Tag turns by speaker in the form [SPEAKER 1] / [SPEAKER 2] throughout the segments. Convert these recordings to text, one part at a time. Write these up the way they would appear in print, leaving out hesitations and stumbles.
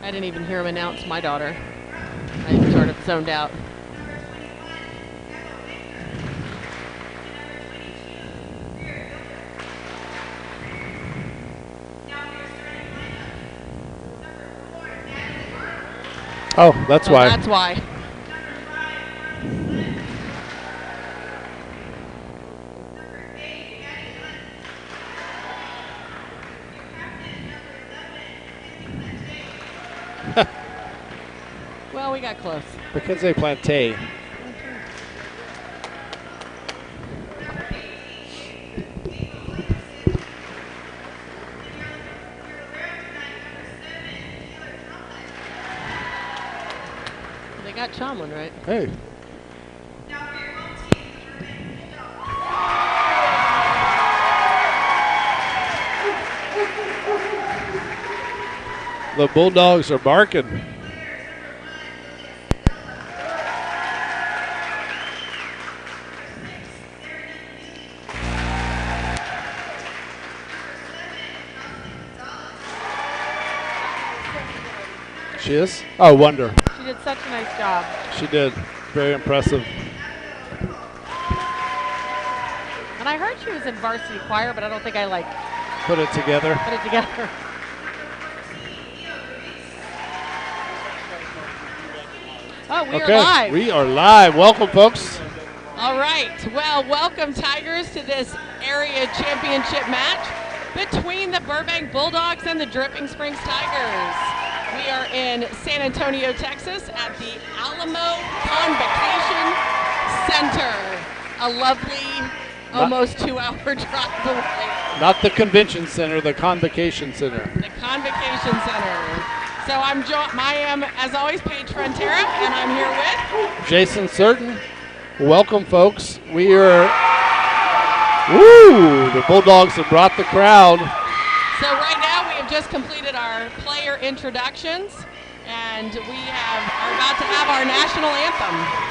[SPEAKER 1] I didn't even hear him announce my daughter. I sort of zoned out.
[SPEAKER 2] Oh, that's why.
[SPEAKER 1] That's why. Well, we got close.
[SPEAKER 2] Because they Planté.
[SPEAKER 1] They got Chomlin, right?
[SPEAKER 2] Hey. The Bulldogs are barking. She is? Oh, Wonder.
[SPEAKER 1] She did such a nice job.
[SPEAKER 2] She did. Very impressive.
[SPEAKER 1] And I heard she was in varsity choir, but I don't think I
[SPEAKER 2] put it together.
[SPEAKER 1] Put it together. Oh, we are live.
[SPEAKER 2] We are live. Welcome, folks.
[SPEAKER 1] All right. Well, welcome, Tigers, to this area championship match between the Burbank Bulldogs and the Dripping Springs Tigers. We are in San Antonio, Texas at the Alamo Convocation Center. A lovely, almost 2-hour drive away.
[SPEAKER 2] Not the convention center, the Convocation Center.
[SPEAKER 1] The Convocation Center. So I am, as always, Paige Frontera, and I'm here with
[SPEAKER 2] Jason Certain. Welcome, folks. We are, woo, the Bulldogs have brought the crowd.
[SPEAKER 1] So right now we have just completed our player introductions, and we are about to have our national anthem.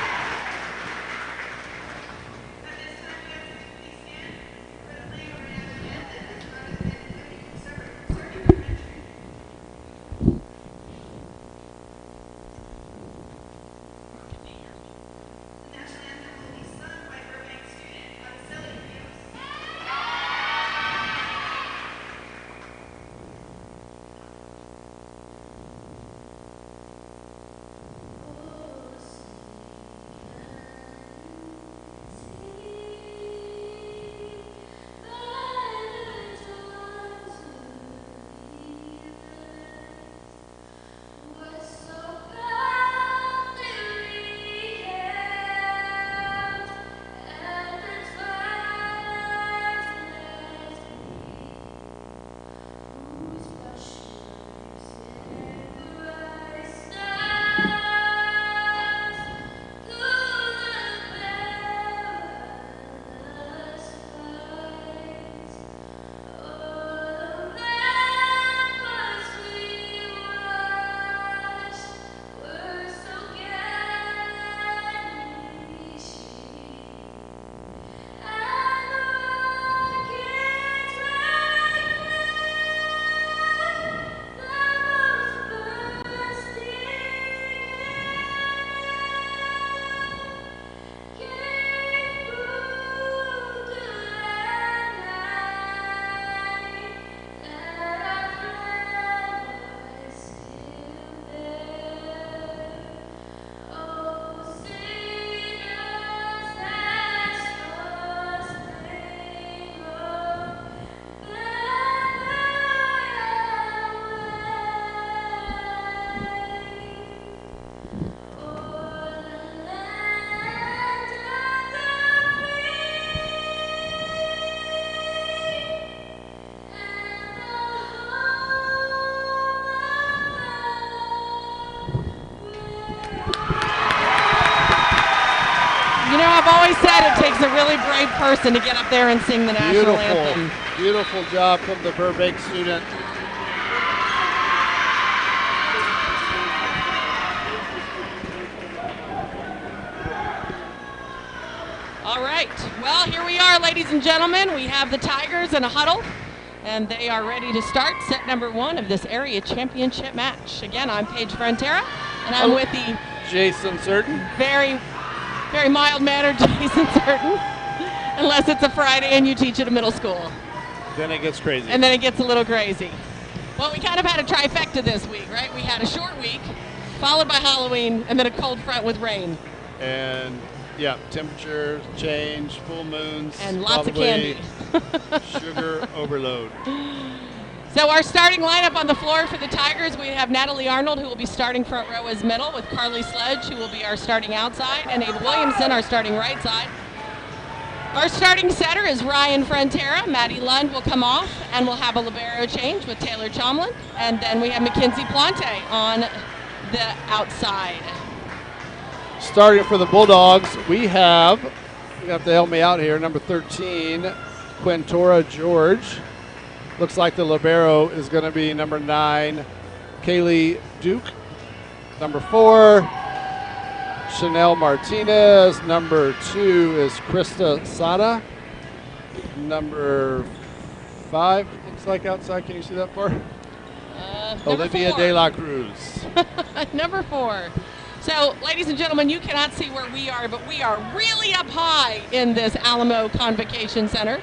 [SPEAKER 1] I've always said it takes a really brave person to get up there and sing the national anthem.
[SPEAKER 2] Beautiful job from the Burbank student.
[SPEAKER 1] All right, well, here we are, ladies and gentlemen. We have the Tigers in a huddle, and they are ready to start set number 1 of this area championship match. Again, I'm Paige Frontera, and I'm with the
[SPEAKER 2] Jason Certain.
[SPEAKER 1] Very mild-mannered Jason Certain, unless it's a Friday and you teach at a middle school.
[SPEAKER 2] Then it gets crazy.
[SPEAKER 1] And then it gets a little crazy. Well, we kind of had a trifecta this week, right? We had a short week, followed by Halloween, and then a cold front with rain.
[SPEAKER 2] And yeah, temperature change, full moons,
[SPEAKER 1] and lots of candy.
[SPEAKER 2] Sugar overload.
[SPEAKER 1] So our starting lineup on the floor for the Tigers, we have Natalie Arnold, who will be starting front row as middle, with Carly Sledge, who will be our starting outside, and Ava Williamson, our starting right side. Our starting setter is Ryan Frontera. Maddie Lund will come off, and we'll have a libero change with Taylor Chomlin. And then we have Mackenzie Plante on the outside.
[SPEAKER 2] Starting for the Bulldogs, you have to help me out here, number 13, Quintora George. Looks like the libero is going to be number 9, Kaylee Duke. Number 4, Chanel Martinez. Number 2 is Krista Sada. Number 5, looks like outside. Can you see that far? Olivia De La Cruz.
[SPEAKER 1] Number 4. So, ladies and gentlemen, you cannot see where we are, but we are really up high in this Alamo Convocation Center.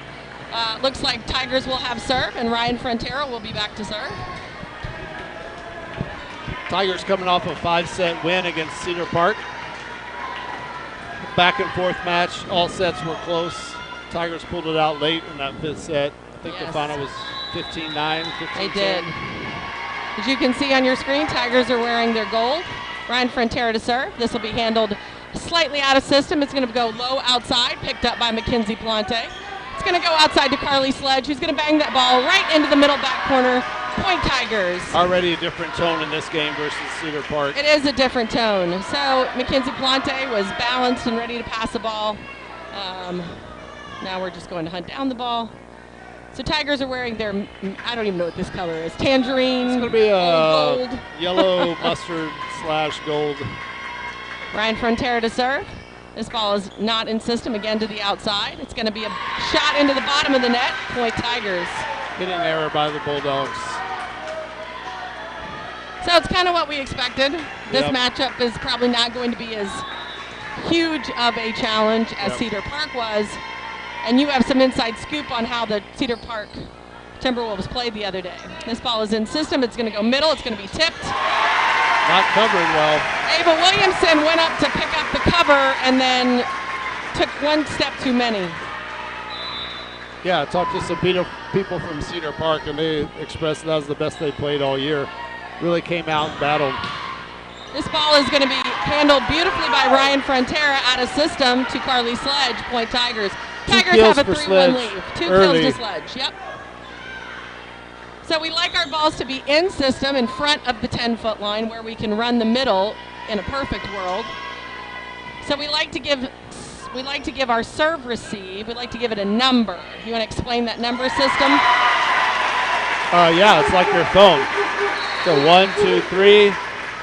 [SPEAKER 1] Looks like Tigers will have serve, and Ryan Frontera will be back to serve.
[SPEAKER 2] Tigers coming off a 5-set win against Cedar Park. Back and forth match. All sets were close. Tigers pulled it out late in that 5th set. I think the final was 15-9, 15-10.
[SPEAKER 1] They did. As you can see on your screen, Tigers are wearing their gold. Ryan Frontera to serve. This will be handled slightly out of system. It's going to go low outside, picked up by Mackenzie Plante. It's going to go outside to Carly Sledge, who's going to bang that ball right into the middle back corner. Point Tigers.
[SPEAKER 2] Already a different tone in this game versus Cedar Park.
[SPEAKER 1] It is a different tone. So Mackenzie Plante was balanced and ready to pass the ball. Now we're just going to hunt down the ball. So Tigers are wearing their, I don't even know what this color is, tangerine,
[SPEAKER 2] it's going to be a
[SPEAKER 1] gold.
[SPEAKER 2] Yellow mustard / gold.
[SPEAKER 1] Ryan Frontera to serve. This ball is not in system, again to the outside. It's going to be a shot into the bottom of the net. Point Tigers.
[SPEAKER 2] Hitting error by the Bulldogs.
[SPEAKER 1] So it's kind of what we expected. This matchup is probably not going to be as huge of a challenge as Cedar Park was. And you have some inside scoop on how the Cedar Park Timberwolves played the other day. This ball is in system. It's going to go middle. It's going to be tipped.
[SPEAKER 2] Not covered well.
[SPEAKER 1] Ava Williamson went up to pick up the cover and then took one step too many.
[SPEAKER 2] Yeah, I talked to some people from Cedar Park, and they expressed that was the best they played all year. Really came out and battled.
[SPEAKER 1] This ball is going to be handled beautifully by Ryan Frontera out of system to Carly Sledge. Point Tigers. Tigers have a 3-1 lead. 2 kills to Sledge. Yep. So we like our balls to be in system in front of the 10-foot line where we can run the middle in a perfect world. So we like to give our serve receive. We like to give it a number. You want to explain that number system?
[SPEAKER 2] Yeah, it's like your phone. So 1, 2, 3,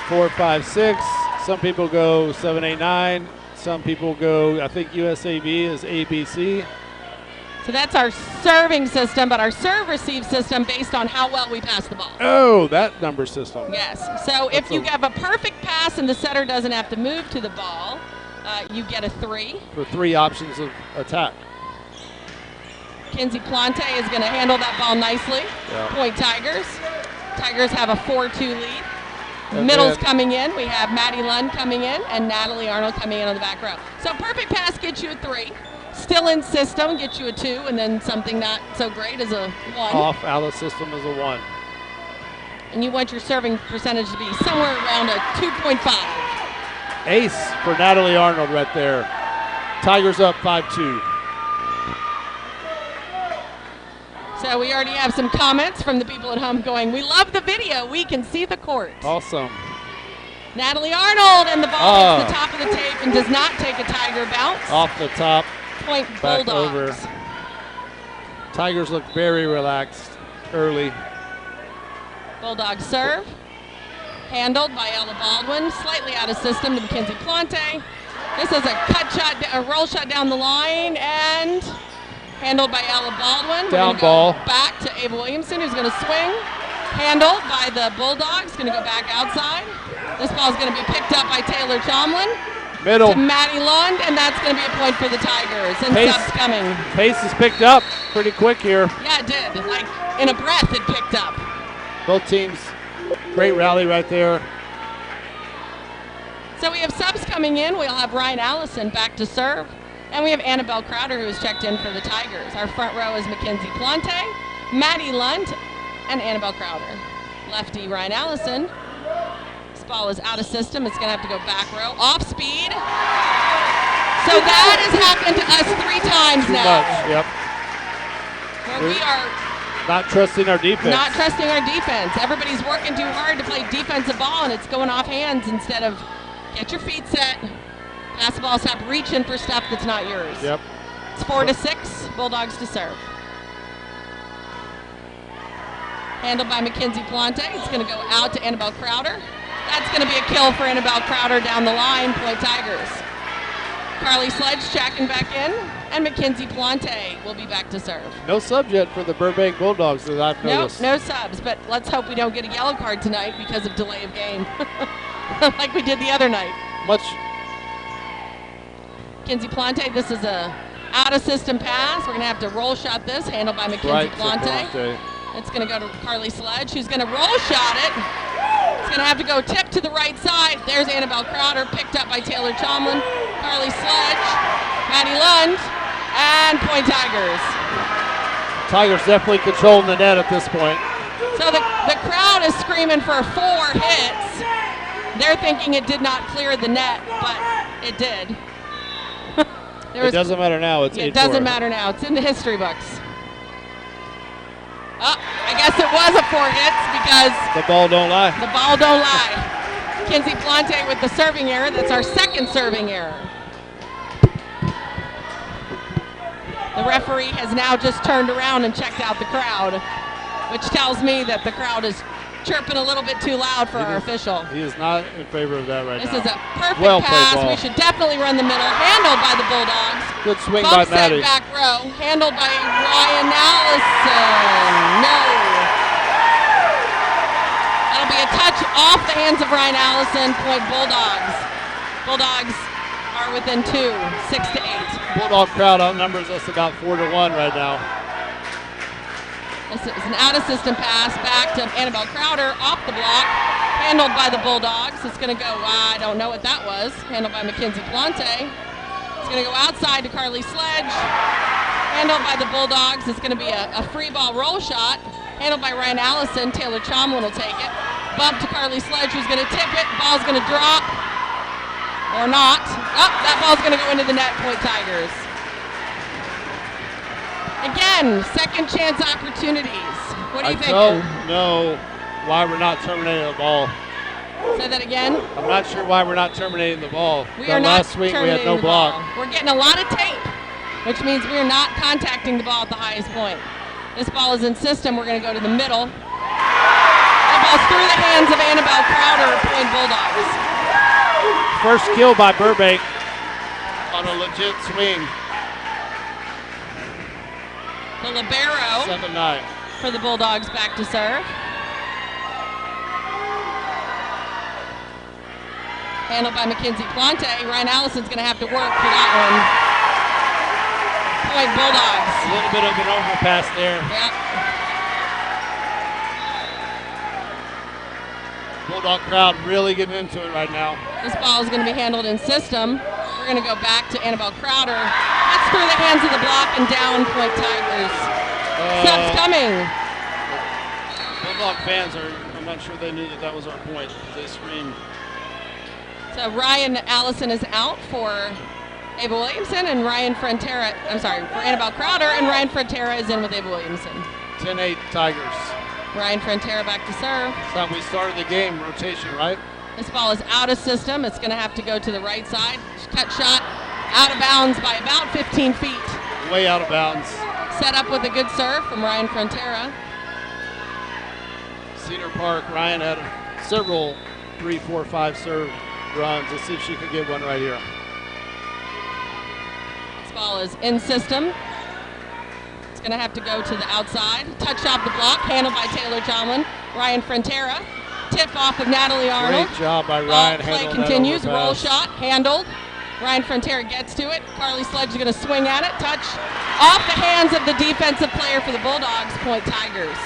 [SPEAKER 2] 4, 5, 6. Some people go 7, 8, 9. Some people go, I think USAV is ABC.
[SPEAKER 1] So that's our serving system, but our serve receive system based on how well we pass the ball.
[SPEAKER 2] Oh, that number system.
[SPEAKER 1] Yes. So if you have a perfect pass and the setter doesn't have to move to the ball, you get a 3.
[SPEAKER 2] For 3 options of attack.
[SPEAKER 1] Mackenzie Plante is going to handle that ball nicely.
[SPEAKER 2] Yeah.
[SPEAKER 1] Point Tigers. Tigers have a 4-2 lead.
[SPEAKER 2] And
[SPEAKER 1] Middle's coming in. We have Maddie Lund coming in and Natalie Arnold coming in on the back row. So perfect pass gets you a 3. Still in system gets you a 2, and then something not so great is a 1.
[SPEAKER 2] Off out of system is a 1.
[SPEAKER 1] And you want your serving percentage to be somewhere around a 2.5.
[SPEAKER 2] Ace for Natalie Arnold right there. Tigers up 5-2.
[SPEAKER 1] So we already have some comments from the people at home going, we love the video. We can see the court.
[SPEAKER 2] Awesome.
[SPEAKER 1] Natalie Arnold, and the ball hits the top of the tape and does not take a Tiger bounce.
[SPEAKER 2] Off the top.
[SPEAKER 1] Point
[SPEAKER 2] back
[SPEAKER 1] Bulldogs.
[SPEAKER 2] Over. Tigers look very relaxed early.
[SPEAKER 1] Bulldogs serve. Handled by Ella Baldwin. Slightly out of system to Mackenzie Plante. This is a cut shot, a roll shot down the line, and handled by Ella Baldwin.
[SPEAKER 2] Down ball.
[SPEAKER 1] Back to Ava Williamson, who's going to swing. Handled by the Bulldogs, going to go back outside. This ball is going to be picked up by Taylor Chomlin.
[SPEAKER 2] Middle.
[SPEAKER 1] To Maddie Lund, and that's going to be a point for the Tigers. And subs coming.
[SPEAKER 2] Pace is picked up pretty quick here.
[SPEAKER 1] Yeah, it did. Like in a breath, it picked up.
[SPEAKER 2] Both teams, great rally right there.
[SPEAKER 1] So we have subs coming in. We'll have Ryan Allison back to serve. And we have Annabelle Crowder, who has checked in for the Tigers. Our front row is Mackenzie Plante, Maddie Lund, and Annabelle Crowder. Lefty Ryan Allison. This ball is out of system. It's going to have to go back row. Off speed. So that has happened to us 3 times
[SPEAKER 2] Too
[SPEAKER 1] now.
[SPEAKER 2] much, yep.
[SPEAKER 1] Where we are
[SPEAKER 2] not trusting our defense.
[SPEAKER 1] Not trusting our defense. Everybody's working too hard to play defensive ball, and it's going off hands instead of get your feet set, pass the ball, stop reaching for stuff that's not yours.
[SPEAKER 2] Yep.
[SPEAKER 1] It's 4-6, Bulldogs to serve. Handled by Mackenzie Plante. It's going to go out to Annabelle Crowder. That's going to be a kill for Annabelle Crowder down the line, point Tigers. Carly Sledge checking back in, and Mackenzie Plante will be back to serve.
[SPEAKER 2] No subs yet for the Burbank Bulldogs that I've noticed.
[SPEAKER 1] No subs, but let's hope we don't get a yellow card tonight because of delay of game. Like we did the other night. Mackenzie Plante, this is a out-of-system pass. We're going to have to roll shot this, handled by Mackenzie Plante. It's going to go to Carly Sledge, who's going to roll shot it. It's going to have to go tip to the right side. There's Annabelle Crowder, picked up by Taylor Chomlin. Carly Sledge, Maddie Lund, and point Tigers.
[SPEAKER 2] Tigers definitely controlling the net at this point.
[SPEAKER 1] So the crowd is screaming for 4 hits. They're thinking it did not clear the net, but it did.
[SPEAKER 2] It doesn't matter now.
[SPEAKER 1] It doesn't matter now. It's in the history books. Oh, I guess it was a 4 hits because
[SPEAKER 2] the ball don't lie.
[SPEAKER 1] The ball don't lie. Mackenzie Plante with the serving error. That's our second serving error. The referee has now just turned around and checked out the crowd, which tells me that the crowd is chirping a little bit too loud for our official.
[SPEAKER 2] He is not in favor of that right now.
[SPEAKER 1] This is a perfect pass. We should definitely run the middle. Handled by the Bulldogs.
[SPEAKER 2] Good swing by Maddie.
[SPEAKER 1] Back row. Handled by Ryan Allison. No. That'll be a touch off the hands of Ryan Allison. Point Bulldogs. Bulldogs are within 2, 6-8.
[SPEAKER 2] Bulldog crowd outnumbers us about 4-1 right now.
[SPEAKER 1] This is an out-of-system pass back to Annabelle Crowder, off the block, handled by the Bulldogs. It's going to go, I don't know what that was, handled by Mackenzie Plante. It's going to go outside to Carly Sledge, handled by the Bulldogs. It's going to be a free ball roll shot, handled by Ryan Allison. Taylor Chomlin will take it. Bump to Carly Sledge, who's going to tip it. Ball's going to drop, or not. Oh, that ball's going to go into the net, point Tigers. Again, second chance opportunities. What do you think?
[SPEAKER 2] I don't know why we're not terminating the ball.
[SPEAKER 1] Say that again.
[SPEAKER 2] I'm not sure why we're not terminating the ball.
[SPEAKER 1] We are not
[SPEAKER 2] last swing we had no block.
[SPEAKER 1] We're getting a lot of tape, which means we are not contacting the ball at the highest point. This ball is in system. We're going to go to the middle. That ball's through the hands of Annabelle Crowder, point Bulldogs.
[SPEAKER 2] First kill by Burbank on a legit swing.
[SPEAKER 1] The libero
[SPEAKER 2] 7-9
[SPEAKER 1] for the Bulldogs back to serve. Handled by Mackenzie Plante. Ryan Allison's going to have to work for that one. Point Bulldogs.
[SPEAKER 2] A little bit of an overpass there.
[SPEAKER 1] Yep.
[SPEAKER 2] Bulldog crowd really getting into it right now.
[SPEAKER 1] This ball is going to be handled in system. We're going to go back to Annabelle Crowder. That's through the hands of the block and down, point Tigers. Subs coming.
[SPEAKER 2] Bulldog fans I'm not sure they knew that was our point. They screamed.
[SPEAKER 1] So Ryan Allison is out for Ava Williamson, and for Annabelle Crowder, and Ryan Frontera is in with Ava Williamson.
[SPEAKER 2] 10-8 Tigers.
[SPEAKER 1] Ryan Frontera back to serve.
[SPEAKER 2] That's how we started the game, rotation, right?
[SPEAKER 1] This ball is out of system. It's going to have to go to the right side. Cut shot out of bounds by about 15 feet.
[SPEAKER 2] Way out of bounds.
[SPEAKER 1] Set up with a good serve from Ryan Frontera.
[SPEAKER 2] Cedar Park, Ryan had several 3, 4, 5 serve runs. Let's see if she can get one right here.
[SPEAKER 1] This ball is in system. It's going to have to go to the outside. Touch off the block, handled by Taylor Tomlin. Ryan Frontera. Tip off of Natalie Arnold.
[SPEAKER 2] Great job by Ryan.
[SPEAKER 1] Play continues. Roll shot, handled. Ryan Frontera gets to it. Carly Sledge is going to swing at it. Touch off the hands of the defensive player for the Bulldogs. Point Tigers.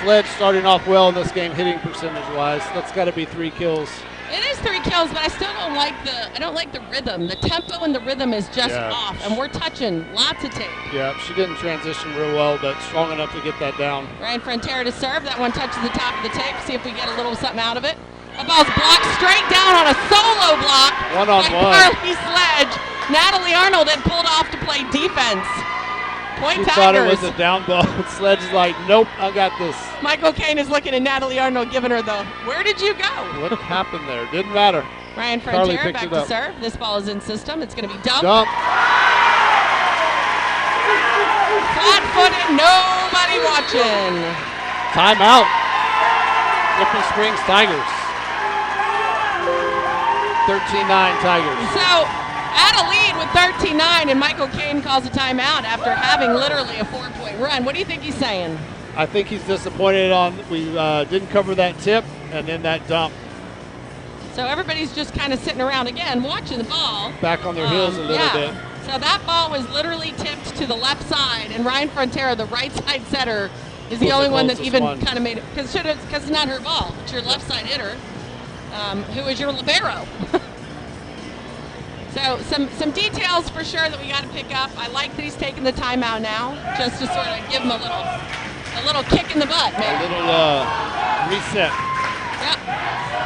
[SPEAKER 2] Sledge starting off well in this game, hitting percentage-wise. That's got to be 3 kills.
[SPEAKER 1] It is 3 kills, but I still don't like the rhythm. The tempo and the rhythm is just off, and we're touching lots of tape.
[SPEAKER 2] Yeah, she didn't transition real well, but strong enough to get that down.
[SPEAKER 1] Ryan Frontera to serve. That one touches the top of the tape. See if we get a little something out of it. The ball's blocked straight down on a solo block.
[SPEAKER 2] One-on-one.
[SPEAKER 1] Carly Sledge. Natalie Arnold had pulled off to play defense. Point
[SPEAKER 2] She
[SPEAKER 1] Tigers.
[SPEAKER 2] thought it was a down ball. Sledge is like, nope, I got this.
[SPEAKER 1] Michael Kane is looking at Natalie Arnold, giving her the, where did you go?
[SPEAKER 2] What happened there? Didn't matter.
[SPEAKER 1] Ryan
[SPEAKER 2] Carly
[SPEAKER 1] Frontera
[SPEAKER 2] picked
[SPEAKER 1] back
[SPEAKER 2] it
[SPEAKER 1] to
[SPEAKER 2] up.
[SPEAKER 1] serve. This ball is in system. It's going to be dumped.
[SPEAKER 2] Dump.
[SPEAKER 1] Flat-footed, nobody watching.
[SPEAKER 2] Timeout. Dripping Springs Tigers. 13-9 Tigers.
[SPEAKER 1] So, at a lead with 13-9, and Michael Kane calls a timeout after having literally a 4-point run. What do you think he's saying?
[SPEAKER 2] I think he's disappointed we didn't cover that tip and then that dump.
[SPEAKER 1] So everybody's just kind of sitting around again, watching the ball.
[SPEAKER 2] Back on their heels a little bit.
[SPEAKER 1] So that ball was literally tipped to the left side, and Ryan Frontera, the right side setter, is the only one that even kind of made it, because it's not her ball. It's your left side hitter, who is your libero. So some details for sure that we got to pick up. I like that he's taking the timeout now, just to sort of give him a little kick in the butt, maybe.
[SPEAKER 2] A little reset.
[SPEAKER 1] Yep.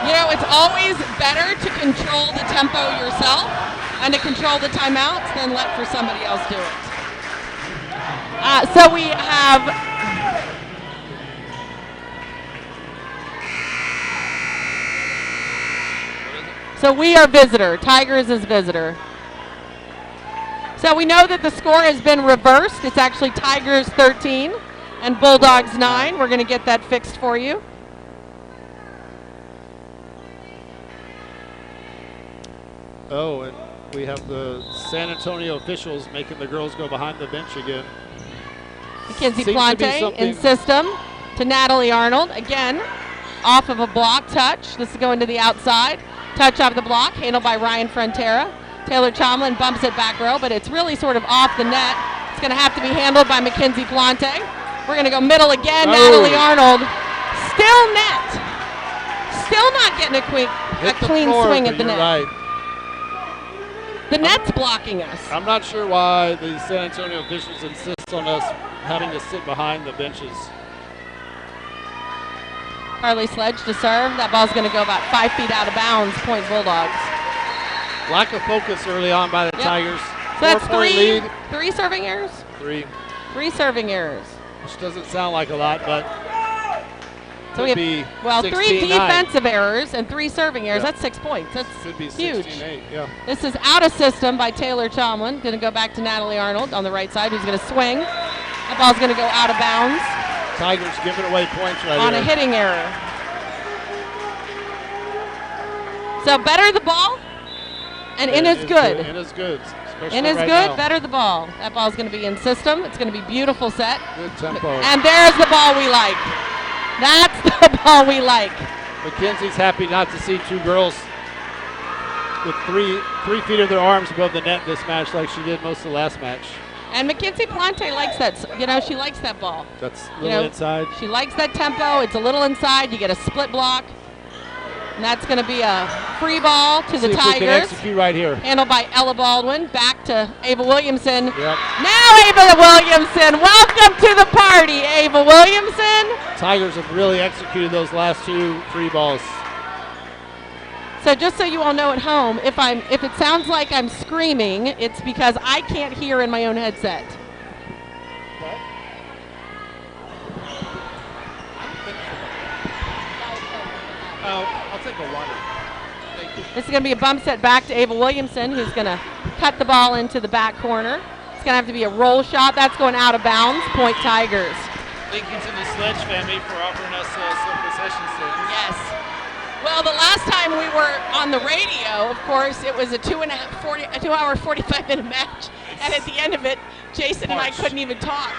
[SPEAKER 1] You know, it's always better to control the tempo yourself and to control the timeouts than let for somebody else do it. So we have So we are visitor. Tigers is visitor. So we know that the score has been reversed. It's actually Tigers 13 and Bulldogs 9. We're going to get that fixed for you.
[SPEAKER 2] Oh, and we have the San Antonio officials making the girls go behind the bench again.
[SPEAKER 1] Mackenzie Plante in system to Natalie Arnold. Again, off of a block touch. This is going to the outside. Touch off the block, handled by Ryan Frontera. Taylor Tomlin bumps it back row, but it's really sort of off the net. It's going to have to be handled by Mackenzie Plante. We're going to go middle again.
[SPEAKER 2] Oh.
[SPEAKER 1] Natalie Arnold. Still net. Still not getting a clean swing at the net.
[SPEAKER 2] Right.
[SPEAKER 1] The net's blocking us.
[SPEAKER 2] I'm not sure why the San Antonio officials insist on us having to sit behind the benches.
[SPEAKER 1] Carly Sledge to serve. That ball's going to go about 5 feet out of bounds. Point Bulldogs.
[SPEAKER 2] Lack of focus early on by the Tigers.
[SPEAKER 1] So that's
[SPEAKER 2] 4-point lead.
[SPEAKER 1] Three serving errors? Three serving errors.
[SPEAKER 2] Which doesn't sound like a lot, but
[SPEAKER 1] so we have, well, 3 defensive errors and 3 serving errors.
[SPEAKER 2] Yeah.
[SPEAKER 1] That's 6 points. That's
[SPEAKER 2] could be
[SPEAKER 1] huge.
[SPEAKER 2] 16-8, yeah.
[SPEAKER 1] This is out of system by Taylor Tomlin. Going to go back to Natalie Arnold on the right side, who's going to swing. That ball's going to go out of bounds.
[SPEAKER 2] Tigers giving away points right
[SPEAKER 1] on
[SPEAKER 2] here.
[SPEAKER 1] A hitting error. So better the ball, and in is good.
[SPEAKER 2] In is good.
[SPEAKER 1] In is
[SPEAKER 2] right
[SPEAKER 1] good,
[SPEAKER 2] now.
[SPEAKER 1] better the ball. That ball's going to be in system. It's going to be beautiful set.
[SPEAKER 2] Good tempo.
[SPEAKER 1] And there's the ball we like. That's the ball we like.
[SPEAKER 2] Mackenzie's happy not to see 2 girls with 3 feet of their arms above the net this match like she did most of the last match.
[SPEAKER 1] And Mackenzie Plante likes that. She likes that ball.
[SPEAKER 2] That's a little inside.
[SPEAKER 1] She likes that tempo. It's a little inside. You get a split block. And that's going to be a free ball to the Tigers.
[SPEAKER 2] We can execute right here.
[SPEAKER 1] Handled by Ella Baldwin. Back to Ava Williamson.
[SPEAKER 2] Yep.
[SPEAKER 1] Now Ava Williamson. Welcome to the party, Ava Williamson.
[SPEAKER 2] Tigers have really executed those last 2 free balls.
[SPEAKER 1] So just so you all know at home, if it sounds like I'm screaming, it's because I can't hear in my own headset.
[SPEAKER 2] What? I'll take a water.
[SPEAKER 1] This is going to be a bump set back to Ava Williamson, who's going to cut the ball into the back corner. It's going to have to be a roll shot. That's going out of bounds. Point Tigers.
[SPEAKER 3] Thank you to the Sledge family for offering us some concessions.
[SPEAKER 1] Yes. Well, the last time we were on the radio, of course, it was a 2 hour 45-minute match, and at the end of it, Jason and I couldn't even talk.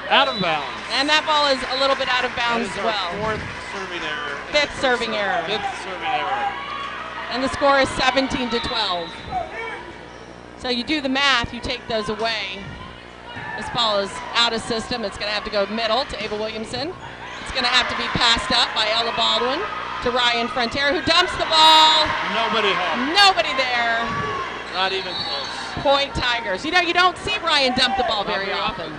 [SPEAKER 3] Out of bounds.
[SPEAKER 1] And that ball is a little bit out of bounds as well.
[SPEAKER 3] Fourth serving error.
[SPEAKER 1] Fifth serving error.
[SPEAKER 3] Fifth serving error.
[SPEAKER 1] And the score is 17-12. So you do the math, you take those away. This ball is out of system. It's going to have to go middle to Ava Williamson. It's going to have to be passed up by Ella Baldwin to Ryan Frontier, who dumps the ball.
[SPEAKER 3] Nobody home.
[SPEAKER 1] Nobody there.
[SPEAKER 3] Not even close.
[SPEAKER 1] Point Tigers. You know, you don't see Ryan dump the ball very often.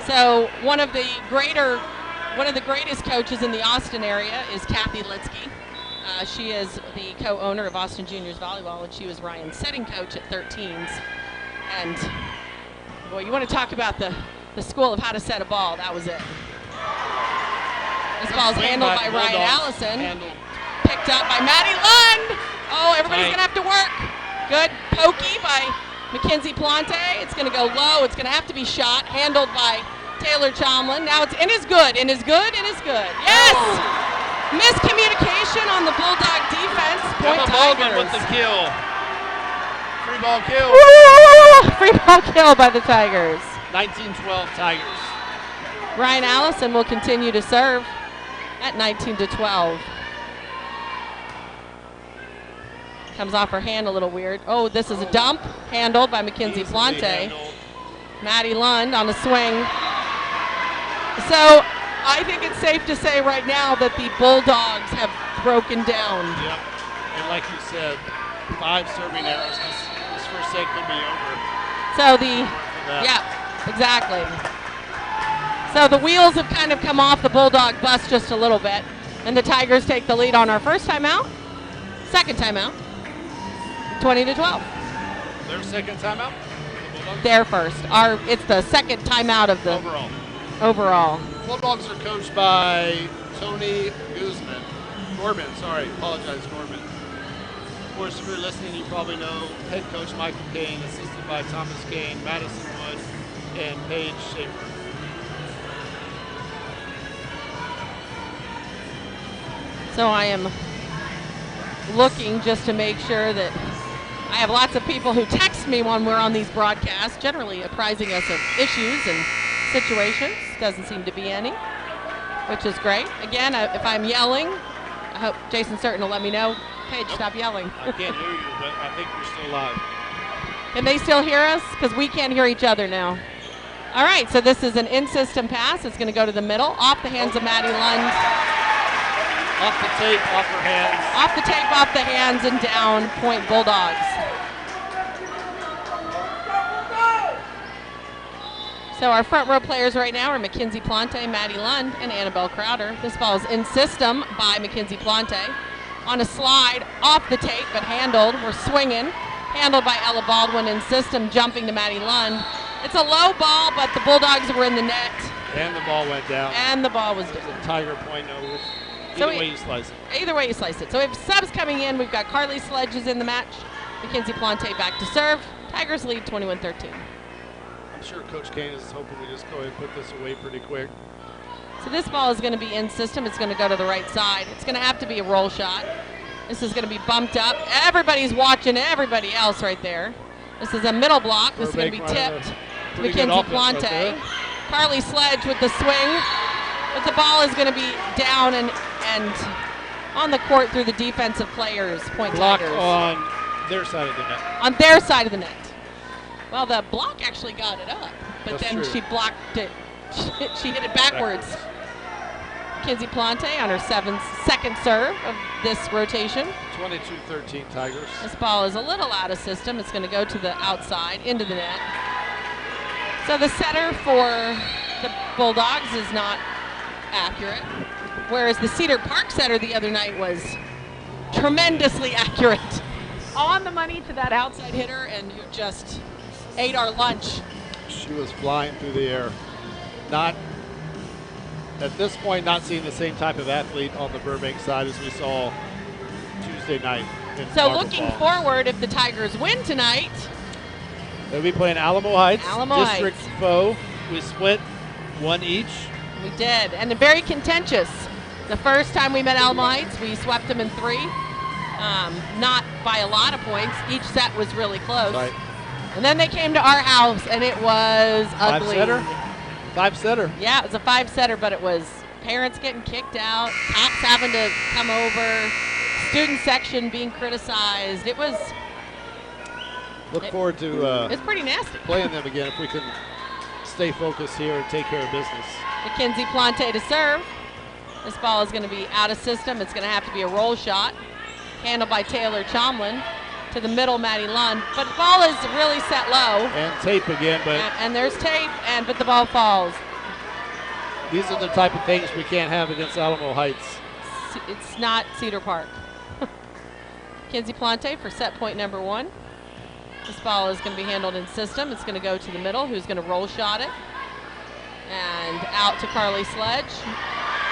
[SPEAKER 1] So one of the greatest coaches in the Austin area is Kathy Litsky. She is the co-owner of Austin Juniors Volleyball, and she was Ryan's setting coach at 13s. And boy, you want to talk about the school of how to set a ball. That was it. This ball is handled by Ryan Allison. Picked up by Maddie Lund. Oh, everybody's going to have to work. Good pokey by Mackenzie Plante. It's going to go low. It's going to have to be shot. Handled by Taylor Chomlin. Now it's in is good. In is good. In is good. Yes! Oh. Miscommunication on the Bulldog defense. Point Tigers.
[SPEAKER 3] With the kill. Free ball kill.
[SPEAKER 1] Woo! Free ball kill by the Tigers.
[SPEAKER 3] 19-12 Tigers.
[SPEAKER 1] Ryan Allison will continue to serve at 19-12. Comes off her hand a little weird. Oh, this is a dump handled by Mackenzie Plante. Maddie Lund on a swing. So I think it's safe to say right now that the Bulldogs have broken down.
[SPEAKER 3] Yep. And like you said, 5 serving errors. This first set could be over.
[SPEAKER 1] So exactly. So the wheels have kind of come off the Bulldog bus just a little bit, and the Tigers take the lead on our first timeout, second timeout, 20-12.
[SPEAKER 3] Their second timeout?
[SPEAKER 1] Their first. It's the second timeout of the overall.
[SPEAKER 2] Bulldogs are coached by Tony Norman. Norman. Of course, if you're listening, you probably know head coach Michael Kane, assisted by Thomas Kane, Madison Wood, and Paige Schaefer.
[SPEAKER 1] So I am looking just to make sure that I have lots of people who text me when we're on these broadcasts, generally apprising us of issues and situations. Doesn't seem to be any, which is great. Again, if I'm yelling, I hope Jason Certain will let me know. Paige, stop yelling.
[SPEAKER 3] I can't hear you, but I think we're still live.
[SPEAKER 1] Can they still hear us? Because we can't hear each other now. All right, so this is an in-system pass. It's going to go to the middle, off the hands of Maddie Lund.
[SPEAKER 3] Off the tape, off her hands.
[SPEAKER 1] Off the tape, off the hands, and down. Point Bulldogs. So our front row players right now are Mackenzie Plante, Maddie Lund, and Annabelle Crowder. This ball is in system by Mackenzie Plante. On a slide, off the tape, but handled. We're swinging. Handled by Ella Baldwin in system, jumping to Maddie Lund. It's a low ball, but the Bulldogs were in the net.
[SPEAKER 3] And the ball went down.
[SPEAKER 1] And the ball was down.
[SPEAKER 3] Tiger point over. Either way you slice it.
[SPEAKER 1] Either way you slice it. So we have subs coming in. We've got Carly Sledges in the match. Mackenzie Plante back to serve. Tigers lead 21-13.
[SPEAKER 2] I'm sure Coach Kane is hoping we just go ahead and put this away pretty quick.
[SPEAKER 1] So this ball is going to be in system. It's going to go to the right side. It's going to have to be a roll shot. This is going to be bumped up. Everybody's watching everybody else right there. This is a middle block. This is going to be tipped to Mackenzie Plante. Carly Sledge with the swing. But the ball is going to be down and on the court through the defensive players. Point
[SPEAKER 3] Block
[SPEAKER 1] Tigers.
[SPEAKER 3] on their side of the net.
[SPEAKER 1] On their side of the net. Well, the block actually got it up, but
[SPEAKER 2] That's
[SPEAKER 1] then
[SPEAKER 2] true.
[SPEAKER 1] she blocked it. She hit it backwards. Mackenzie Plante on her second serve of this rotation.
[SPEAKER 2] 22-13 Tigers.
[SPEAKER 1] This ball is a little out of system. It's going to go to the outside, into the net. So the setter for the Bulldogs is not accurate, whereas the Cedar Park setter the other night was tremendously accurate. On the money to that outside hitter, and who just ate our lunch.
[SPEAKER 2] She was flying through the air. Not, at this point, not seeing the same type of athlete on the Burbank side as we saw Tuesday night.
[SPEAKER 1] So looking forward, if the Tigers win tonight,
[SPEAKER 2] they'll be playing Alamo Heights,
[SPEAKER 1] Alamo
[SPEAKER 2] district
[SPEAKER 1] Heights.
[SPEAKER 2] foe. We split one each.
[SPEAKER 1] We did, and very contentious. The first time we met Alamo Heights, we swept them in 3. Not by a lot of points. Each set was really close.
[SPEAKER 2] Right.
[SPEAKER 1] And then they came to our house, and it was ugly.
[SPEAKER 2] 5-setter? 5-setter.
[SPEAKER 1] Yeah, it was a 5-setter, but it was parents getting kicked out, cops having to come over, student section being criticized. It was.
[SPEAKER 2] Look forward to
[SPEAKER 1] it's pretty nasty.
[SPEAKER 2] playing them again if we can stay focused here and take care of business.
[SPEAKER 1] Mackenzie Plante to serve. This ball is going to be out of system. It's going to have to be a roll shot. Handled by Taylor Chomlin. To the middle, Maddie Lund. But the ball is really set low.
[SPEAKER 2] And tape again, but
[SPEAKER 1] and there's tape, but the ball falls.
[SPEAKER 2] these are the type of things we can't have against Alamo Heights.
[SPEAKER 1] It's not Cedar Park. Mackenzie Plante for set point number 1. This ball is going to be handled in system. It's going to go to the middle, who's going to roll shot it. And out to Carly Sledge.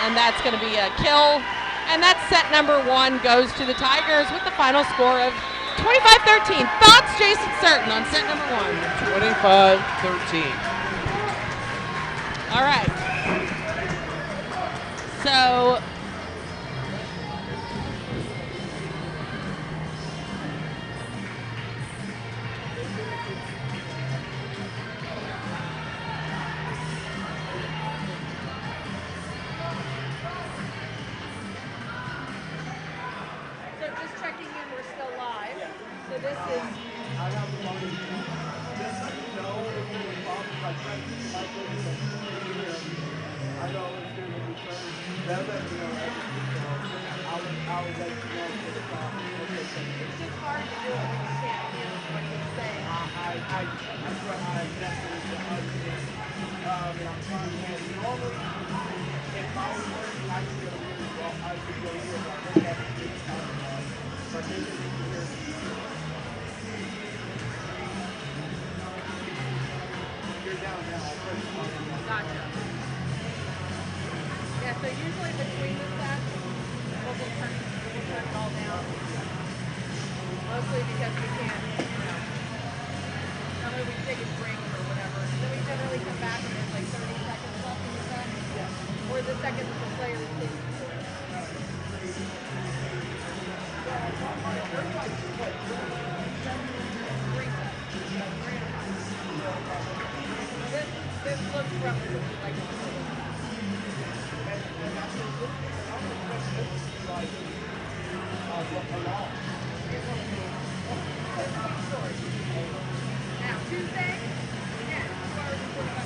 [SPEAKER 1] And that's going to be a kill. And that's set number 1 goes to the Tigers with the final score of 25-13. Thoughts, Jason Certain, on set number 1?
[SPEAKER 2] 25-13.
[SPEAKER 1] All right. So just checking in, we're still live. So this is it's just hard to do it when you can't hear what you're saying. Gotcha. Yeah, so usually between the sets, we'll turn it all down. Mostly because we can't, normally we take a break or whatever. Then we generally come back and there's like 30 seconds left in the set. Yeah. Or the second that the player is taking. This looks roughly like now Tuesday, again, 2 hours and 45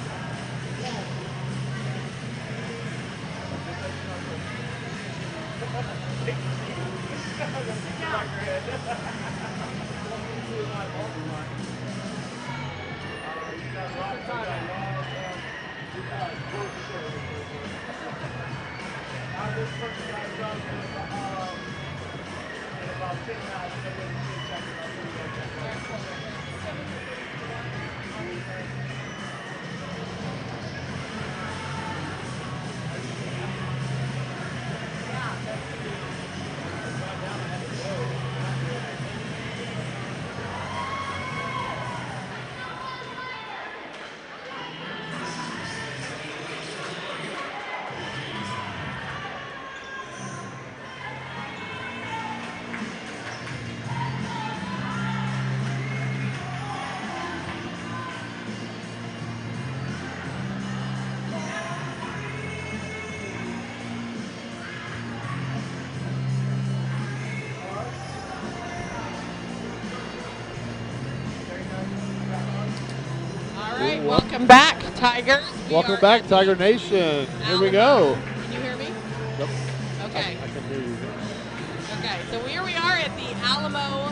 [SPEAKER 1] Welcome back, Tigers.
[SPEAKER 2] Welcome back, Tiger Nation. Here we go.
[SPEAKER 1] Can you hear me?
[SPEAKER 2] Yep.
[SPEAKER 1] Okay.
[SPEAKER 2] I can hear you.
[SPEAKER 1] Okay, so here we are at the Alamo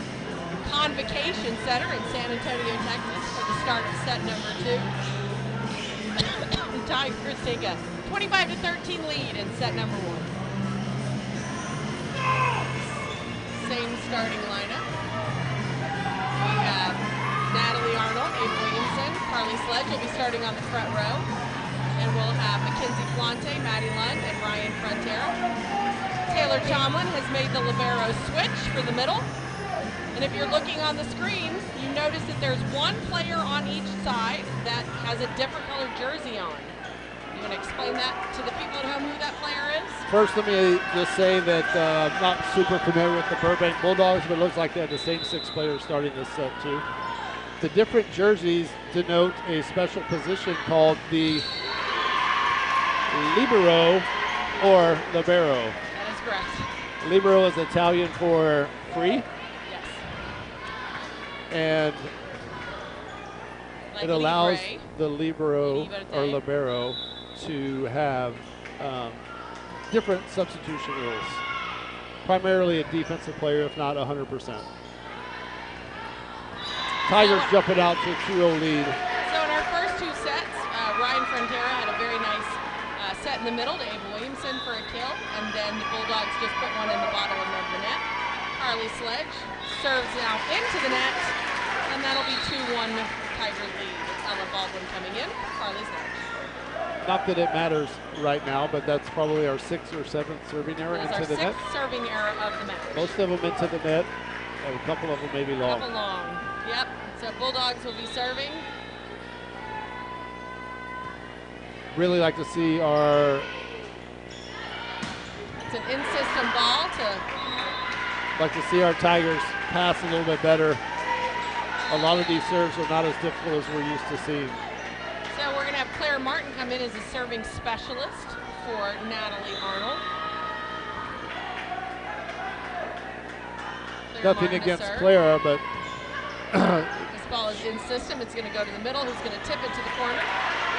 [SPEAKER 1] Convocation Center in San Antonio, Texas for the start of set number 2. The Tigers take a 25-13 lead in set number 1. Same starting lineup. We have Natalie Arnold, Abe Williamson, Carly Sledge will be starting on the front row. And we'll have Mackenzie Plante, Maddie Lund, and Ryan Frontera. Taylor Tomlin has made the libero switch for the middle. And if you're looking on the screen, you notice that there's one player on each side that has a different colored jersey on. You want to explain that to the people at home who that player is?
[SPEAKER 2] First, let me just say that I'm not super familiar with the Burbank Bulldogs, but it looks like they have the same 6 players starting this set too. The different jerseys denote a special position called the libero or libero.
[SPEAKER 1] That is correct.
[SPEAKER 2] Libero is Italian for free.
[SPEAKER 1] Yes.
[SPEAKER 2] And
[SPEAKER 1] Like
[SPEAKER 2] it allows
[SPEAKER 1] libre.
[SPEAKER 2] the libero
[SPEAKER 1] Liberte.
[SPEAKER 2] or libero to have different substitution rules. Primarily a defensive player, if not 100%. Tigers jumping out to a 2-0 lead.
[SPEAKER 1] So in our first 2 sets, Ryan Frontera had a very nice set in the middle to Abe Williamson for a kill, and then the Bulldogs just put one in the bottom of the net. Harley Sledge serves now into the net, and that'll be 2-1 Tiger lead. It's Ella Baldwin coming in, Harley Sledge.
[SPEAKER 2] Not that it matters right now, but that's probably our 6th or 7th serving error
[SPEAKER 1] That's
[SPEAKER 2] into
[SPEAKER 1] our
[SPEAKER 2] the net.
[SPEAKER 1] 6th serving error of the match.
[SPEAKER 2] Most of them into the net, and a couple of them maybe long.
[SPEAKER 1] Couple long. Yep. So Bulldogs will be serving.
[SPEAKER 2] Really like to see our
[SPEAKER 1] It's an in-system ball
[SPEAKER 2] Tigers pass a little bit better. A lot of these serves are not as difficult as we're used to seeing.
[SPEAKER 1] So we're going to have Claire Martin come in as a serving specialist for Natalie Arnold. Claire
[SPEAKER 2] Nothing
[SPEAKER 1] Martin to
[SPEAKER 2] against
[SPEAKER 1] serve.
[SPEAKER 2] Clara, but
[SPEAKER 1] This ball is in system. It's going to go to the middle. Who's going to tip it to the corner?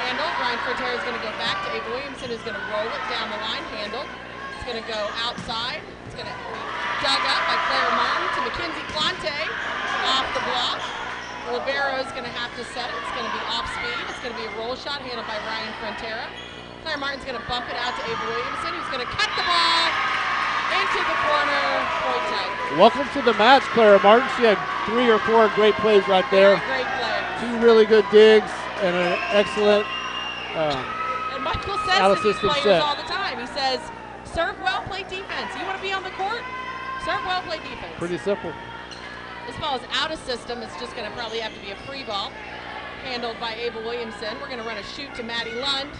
[SPEAKER 1] Handle. Ryan Frontera is going to go back to Abe Williamson, who's going to roll it down the line. Handle. It's going to go outside. It's going to be dug up by Claire Martin to Mackenzie Plante off the block. The libero is going to have to set it. It's going to be off speed. It's going to be a roll shot handled by Ryan Frontera. Claire Martin's going to bump it out to Abe Williamson, who's going to cut the ball into the corner. Point Tigers.
[SPEAKER 2] welcome to the match, Clara Martin. She had 3 or 4 great plays right there.
[SPEAKER 1] Great play.
[SPEAKER 2] 2 really good digs and an excellent
[SPEAKER 1] And Michael says
[SPEAKER 2] out of
[SPEAKER 1] to these
[SPEAKER 2] system
[SPEAKER 1] players
[SPEAKER 2] set.
[SPEAKER 1] all the time. He says, serve well, play defense. You want to be on the court? Serve well, play defense.
[SPEAKER 2] Pretty simple.
[SPEAKER 1] This ball is out of system. It's just going to probably have to be a free ball. Handled by Abel Williamson. We're going to run a shoot to Maddie Lund.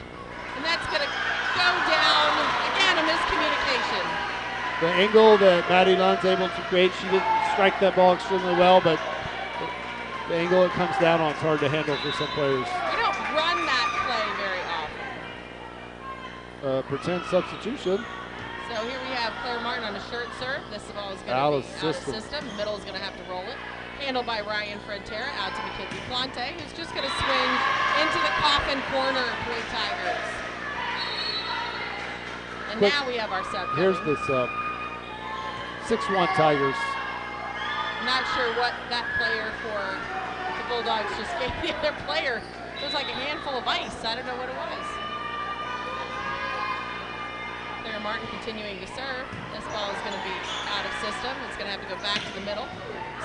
[SPEAKER 1] And that's going to go down. Again, a miscommunication.
[SPEAKER 2] The angle that Maddie Lund's able to create, she didn't strike that ball extremely well, but the angle it comes down on is hard to handle for some players.
[SPEAKER 1] We don't run that play very often.
[SPEAKER 2] Pretend substitution.
[SPEAKER 1] So here we have Claire Martin on a short serve. This ball is going
[SPEAKER 2] Out
[SPEAKER 1] to
[SPEAKER 2] of
[SPEAKER 1] be out of
[SPEAKER 2] system.
[SPEAKER 1] system. Middle is going to have to roll it. Handled by Ryan Frontera out to Mackenzie Plante, who's just going to swing into the coffin corner. Point Tigers. And
[SPEAKER 2] Quick,
[SPEAKER 1] now we have our sub.
[SPEAKER 2] Here's
[SPEAKER 1] coming.
[SPEAKER 2] the sub. 6-1 Tigers.
[SPEAKER 1] I'm not sure what that player for the Bulldogs just gave the other player. It was like a handful of ice. I don't know what it was. Claire Martin continuing to serve. This ball is going to be out of system. It's going to have to go back to the middle.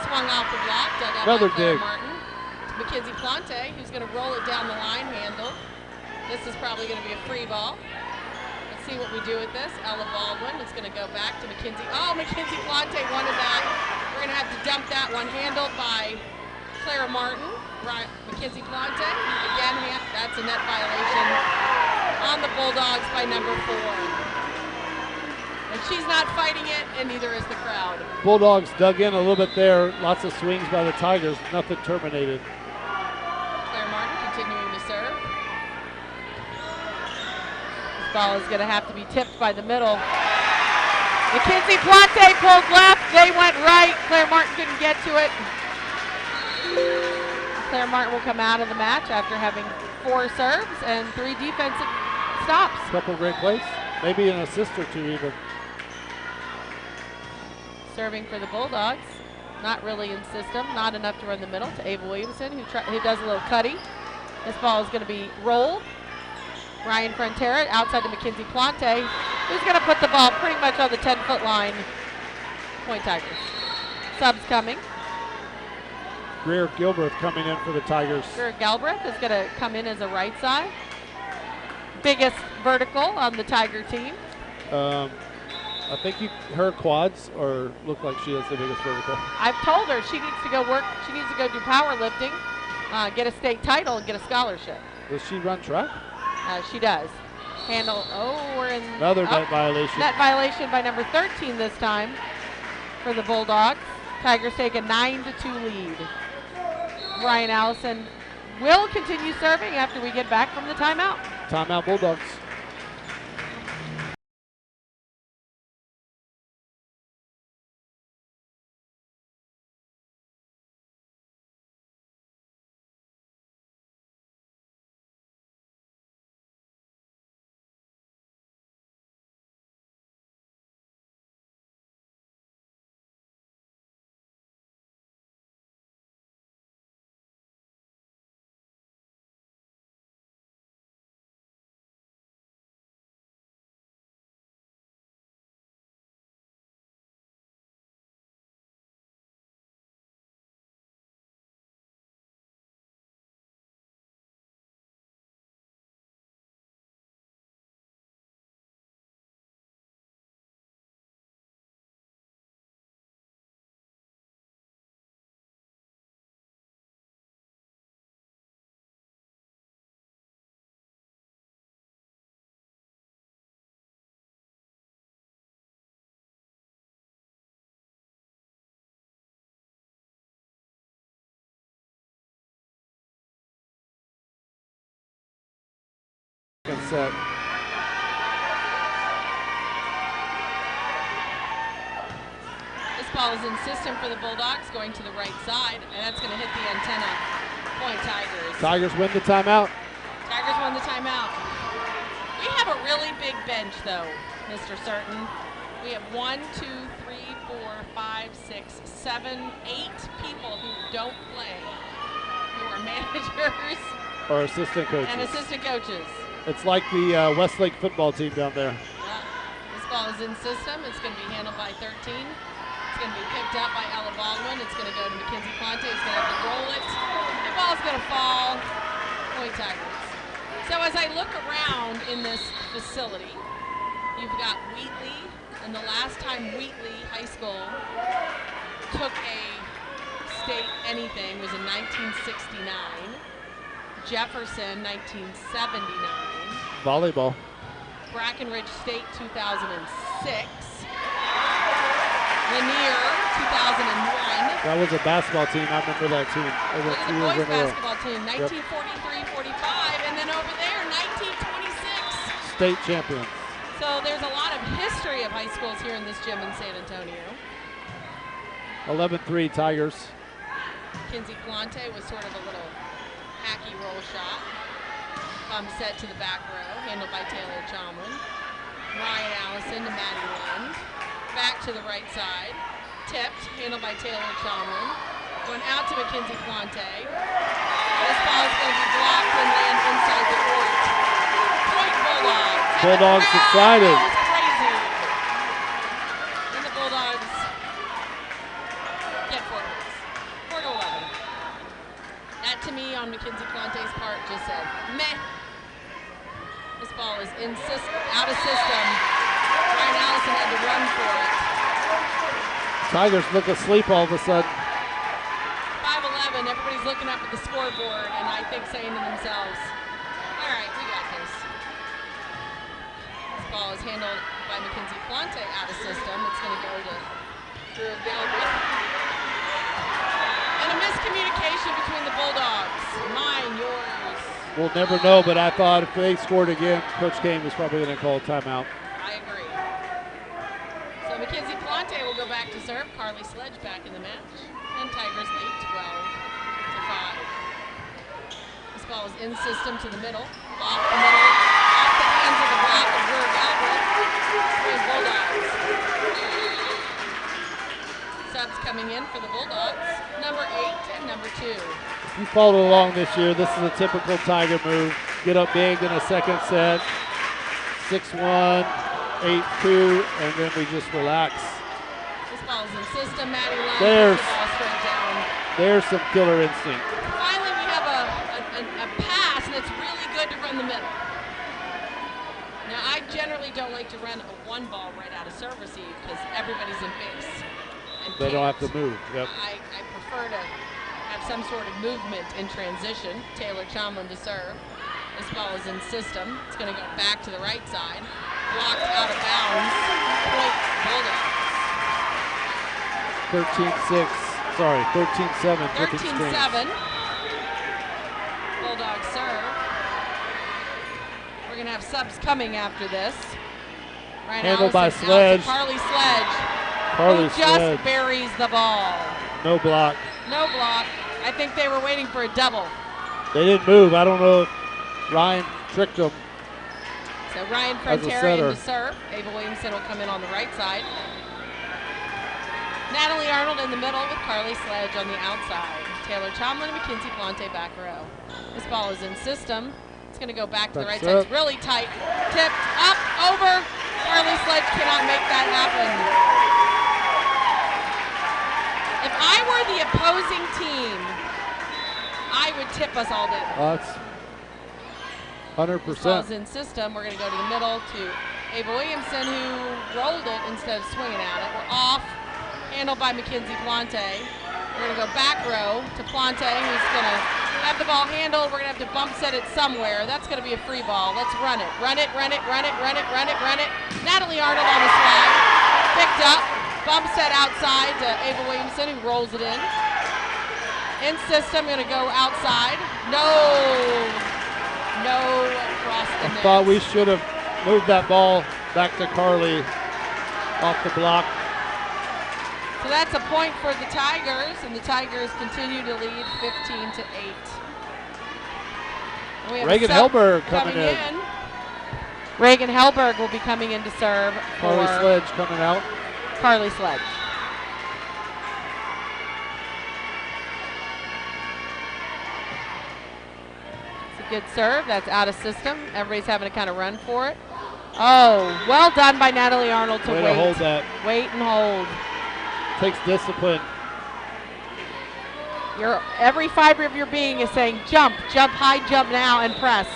[SPEAKER 1] Swung off the block, dug out
[SPEAKER 2] Another
[SPEAKER 1] by Claire
[SPEAKER 2] dig.
[SPEAKER 1] Martin. To Mackenzie Plante, who's going to roll it down the line, handle. This is probably going to be a free ball. Let's see what we do with this. Ella Baldwin is going to go back to Mackenzie. Oh, Mackenzie Plante wanted that. We're going to have to dump that one. Handled by Clara Martin. Right, Mackenzie Plante. Again, that's a net violation on the Bulldogs by number 4. And she's not fighting it, and neither is the crowd.
[SPEAKER 2] Bulldogs dug in a little bit there. Lots of swings by the Tigers. Nothing terminated.
[SPEAKER 1] Claire Martin continuing to serve. This ball is going to have to be tipped by the middle. Mackenzie Plante pulled left. They went right. Claire Martin couldn't get to it. Claire Martin will come out of the match after having 4 serves and 3 defensive stops.
[SPEAKER 2] Couple great plays. Maybe an assist or 2 even.
[SPEAKER 1] Serving for the Bulldogs. Not really in system. Not enough to run the middle to Ava Williamson, who does a little cutty. This ball is going to be rolled. Ryan Frontera outside to Mackenzie Plante, who's going to put the ball pretty much on the 10-foot line. Point Tigers. Subs coming.
[SPEAKER 2] Greer Gilbert coming in for the Tigers.
[SPEAKER 1] Greer Galbraith is going to come in as a right side. Biggest vertical on the Tiger team.
[SPEAKER 2] I think her quads look like she has the biggest vertical.
[SPEAKER 1] I've told her she needs to go work. She needs to go do powerlifting, get a state title, and get a scholarship.
[SPEAKER 2] Does she run track?
[SPEAKER 1] She does. Handle. Oh, we're in
[SPEAKER 2] another net violation.
[SPEAKER 1] Net violation by number 13 this time for the Bulldogs. Tigers take a 9-2 lead. Ryan Allison will continue serving after we get back from the timeout.
[SPEAKER 2] Timeout Bulldogs. Set.
[SPEAKER 1] This ball is in system for the Bulldogs, going to the right side, and that's going to hit the antenna. Point Tigers.
[SPEAKER 2] Tigers win the timeout.
[SPEAKER 1] Tigers won the timeout. We have a really big bench, though, Mr. Certain. We have 1, 2, 3, 4, 5, 6, 7, 8 people who don't play, who are managers
[SPEAKER 2] or assistant coaches.
[SPEAKER 1] And assistant coaches.
[SPEAKER 2] It's like the Westlake football team down there.
[SPEAKER 1] This ball is in system. It's going to be handled by 13. It's going to be picked up by Ella Baldwin. It's going to go to Mackenzie Plante. He's going to have to roll it. The ball's going to fall. Point Tigers. So as I look around in this facility, you've got Wheatley. And the last time Wheatley High School took a state anything was in 1969. Jefferson, 1979.
[SPEAKER 2] Volleyball.
[SPEAKER 1] Brackenridge State, 2006. Lanier, 2001.
[SPEAKER 2] That was a basketball team. I remember that team.
[SPEAKER 1] Look at the boys basketball team, 1943-45, and then over there, 1926.
[SPEAKER 2] State champions.
[SPEAKER 1] So there's a lot of history of high schools here in this gym in San Antonio.
[SPEAKER 2] 11-3 Tigers.
[SPEAKER 1] Kinsey Plante was sort of a little hacky roll shot. Set to the back row, handled by Taylor Chalmers. Ryan Allison to Maddie Lund. Back to the right side. Tipped, handled by Taylor Chalmers. Going out to Mackenzie Plante. This ball is going to be blocked and land inside the court. Point Bulldogs.
[SPEAKER 2] Bulldogs excited.
[SPEAKER 1] Crazy. And the Bulldogs get 4 points. 4-11. That to me on Mackenzie Plante's part just said, meh. This ball is in out of system. Ryan Allison had to run for it.
[SPEAKER 2] Tigers look asleep all of a sudden.
[SPEAKER 1] 5-11, everybody's looking up at the scoreboard and I think saying to themselves, all right, we got this. This ball is handled by Mackenzie Plante out of system. It's going to go to Drew Galbraith. And a miscommunication between the Bulldogs. Mine, yours.
[SPEAKER 2] We'll never know, but I thought if they scored again, Coach Kane was probably going to call a timeout.
[SPEAKER 1] I agree. So Mackenzie Plante will go back to serve. Carly Sledge back in the match. And Tigers lead 12-5. This ball is in system to the middle. Off the middle. Off the hands of the block of Drew Galbraith. Three Bulldogs. Subs coming in for the Bulldogs. Number 8 and number 2.
[SPEAKER 2] If you followed along this year, this is a typical Tiger move. Get up big in a second set. 6-1, 8-2, and then we just relax.
[SPEAKER 1] This ball's in system. Maddie Lund
[SPEAKER 2] There's
[SPEAKER 1] the ball straight down.
[SPEAKER 2] There's some killer instinct.
[SPEAKER 1] Finally, we have a pass that's really good to run the middle. Now, I generally don't like like to run a one ball right out of serve receive because everybody's in base. And
[SPEAKER 2] They don't have to move. Yep.
[SPEAKER 1] I prefer to have some sort of movement in transition. Taylor Chomlin to serve. This ball is in system. It's going to go back to the right side. Blocked out of bounds. Point Bulldogs.
[SPEAKER 2] 13-6. Sorry, 13-7.
[SPEAKER 1] 13-7. Bulldogs serve. We're going to have subs coming after this. Ryan
[SPEAKER 2] Handled by
[SPEAKER 1] Allison out
[SPEAKER 2] Sledge.
[SPEAKER 1] to Carly Sledge.
[SPEAKER 2] Carly
[SPEAKER 1] who just
[SPEAKER 2] Sledge.
[SPEAKER 1] buries the ball.
[SPEAKER 2] No block.
[SPEAKER 1] No block. I think they were waiting for a double.
[SPEAKER 2] They didn't move. I don't know if Ryan tricked them.
[SPEAKER 1] So Ryan
[SPEAKER 2] As a
[SPEAKER 1] Frontera in
[SPEAKER 2] setter.
[SPEAKER 1] to serve. Ava Williamson will come in on the right side. Natalie Arnold in the middle with Carly Sledge on the outside. Taylor Chomlin and Mackenzie Plante back row. This ball is in system. It's going to go back to the right
[SPEAKER 2] That's
[SPEAKER 1] side.
[SPEAKER 2] up.
[SPEAKER 1] It's really tight. Tipped up, over. Carly Sledge cannot make that happen. If I were the opposing team, I would tip us all day.
[SPEAKER 2] That's
[SPEAKER 1] This ball's
[SPEAKER 2] 100%.
[SPEAKER 1] in system. We're going to go to the middle to Ava Williamson, who rolled it instead of swinging at it. We're off. Handled by Mackenzie Plante. We're going to go back row to Plante, who's going to have the ball handled. We're going to have to bump set it somewhere. That's going to be a free ball. Let's run it. Run it, run it, run it, run it, run it, run it. Natalie Arnold on the slide. Picked up. Bump set outside to Ava Williamson, who rolls it in. In system, going to go outside. No across the net.
[SPEAKER 2] Thought we should have moved that ball back to Carly off the block.
[SPEAKER 1] So that's a point for the Tigers, and the Tigers continue to lead 15-8. And we have a
[SPEAKER 2] Reagan
[SPEAKER 1] sub
[SPEAKER 2] Hellberg coming in.
[SPEAKER 1] Reagan Hellberg will be coming in to serve
[SPEAKER 2] Carly
[SPEAKER 1] for
[SPEAKER 2] Sledge coming out.
[SPEAKER 1] Carly Sledge. It's a good serve. That's out of system. Everybody's having to kind of run for it. Oh, well done by Natalie Arnold to
[SPEAKER 2] Way
[SPEAKER 1] wait.
[SPEAKER 2] to hold that.
[SPEAKER 1] Wait and hold.
[SPEAKER 2] Takes discipline.
[SPEAKER 1] Every fiber of your being is saying jump high, jump now, and press.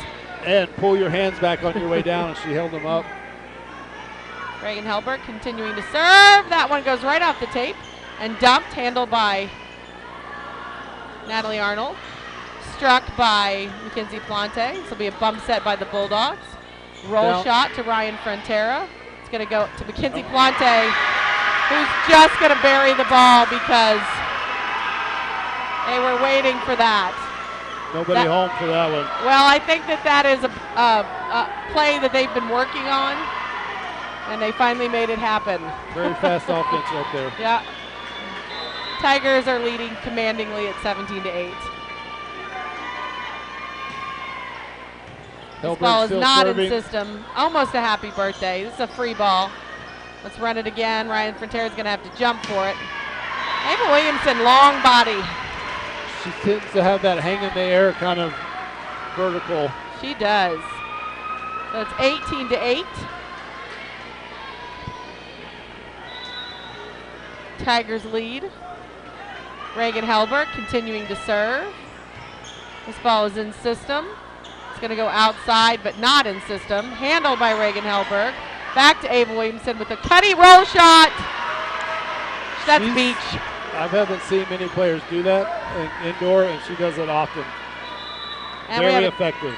[SPEAKER 2] And pull your hands back on your way down, and she held them up.
[SPEAKER 1] Reagan Hellberg continuing to serve. That one goes right off the tape and dumped, handled by Natalie Arnold. Struck by Mackenzie Plante. This will be a bump set by the Bulldogs. Roll
[SPEAKER 2] Now,
[SPEAKER 1] shot to Ryan Frontera. It's going to go to Mackenzie Plante, who's just going to bury the ball because they were waiting for that.
[SPEAKER 2] nobody home for that one.
[SPEAKER 1] Well, I think that is a play that they've been working on, and they finally made it happen.
[SPEAKER 2] Very fast offense right there.
[SPEAKER 1] Yeah. Tigers are leading commandingly at 17-8. This ball is
[SPEAKER 2] still
[SPEAKER 1] not
[SPEAKER 2] serving.
[SPEAKER 1] in system. Almost a happy birthday. This is a free ball. Let's run it again. Ryan Frontera is going to have to jump for it. Ava Williamson, long body.
[SPEAKER 2] She tends to have that hang in the air kind of vertical.
[SPEAKER 1] She does. So it's 18-8. Tigers lead. Reagan Hellberg continuing to serve. This ball is in system. It's going to go outside, but not in system. Handled by Reagan Hellberg. Back to Ava Williamson with a cutty roll shot. That's beach.
[SPEAKER 2] I haven't seen many players do that indoor, and she does it often.
[SPEAKER 1] And we
[SPEAKER 2] Very
[SPEAKER 1] have a
[SPEAKER 2] effective.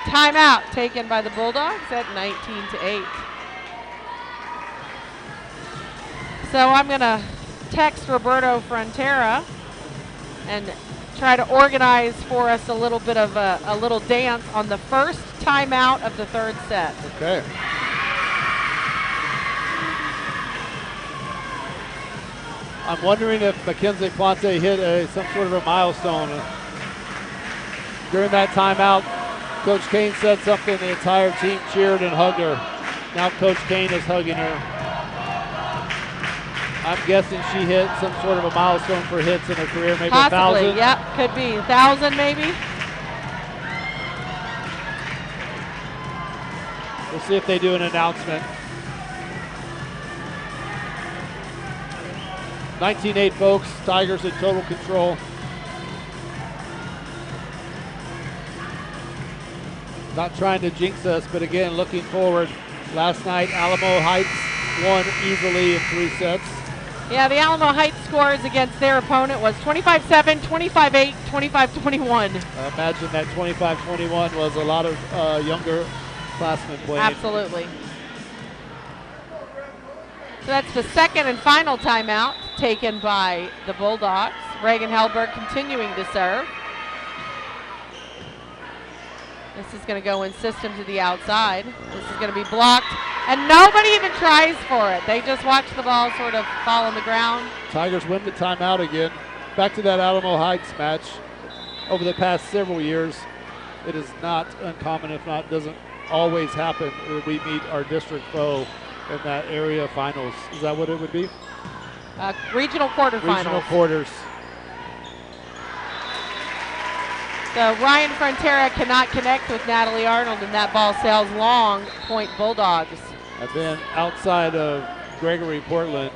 [SPEAKER 1] timeout taken by the Bulldogs at 19-8. So I'm going to text Roberto Frontera and try to organize for us a little bit of a little dance on the first timeout of the third set.
[SPEAKER 2] Okay. I'm wondering if Mackenzie Plante hit some sort of a milestone. During that timeout, Coach Kane said something, the entire team cheered and hugged her. Now Coach Kane is hugging her. I'm guessing she hit some sort of a milestone for hits in her career, maybe
[SPEAKER 1] Possibly,
[SPEAKER 2] 1,000.
[SPEAKER 1] yep, could be 1,000 maybe.
[SPEAKER 2] We'll see if they do an announcement. 19-8, folks. Tigers in total control. Not trying to jinx us, but again, looking forward. Last night, Alamo Heights won easily in 3 sets.
[SPEAKER 1] Yeah, the Alamo Heights scores against their opponent was 25-7, 25-8, 25-21.
[SPEAKER 2] Imagine that 25-21 was a lot of younger classmen playing.
[SPEAKER 1] Absolutely. So that's the second and final timeout taken by the Bulldogs. Reagan Hellberg continuing to serve. This is going to go in system to the outside. This is going to be blocked, and nobody even tries for it. They just watch the ball sort of fall on the ground.
[SPEAKER 2] Tigers win the timeout again. Back to that Alamo Heights match. Over the past several years, it is not uncommon, if not doesn't always happen, that we meet our district foe in that area finals. Is that what it would be?
[SPEAKER 1] Regional quarterfinals.
[SPEAKER 2] Regional quarters.
[SPEAKER 1] So Ryan Frontera cannot connect with Natalie Arnold, and that ball sails long, point Bulldogs.
[SPEAKER 2] And then outside of Gregory Portland,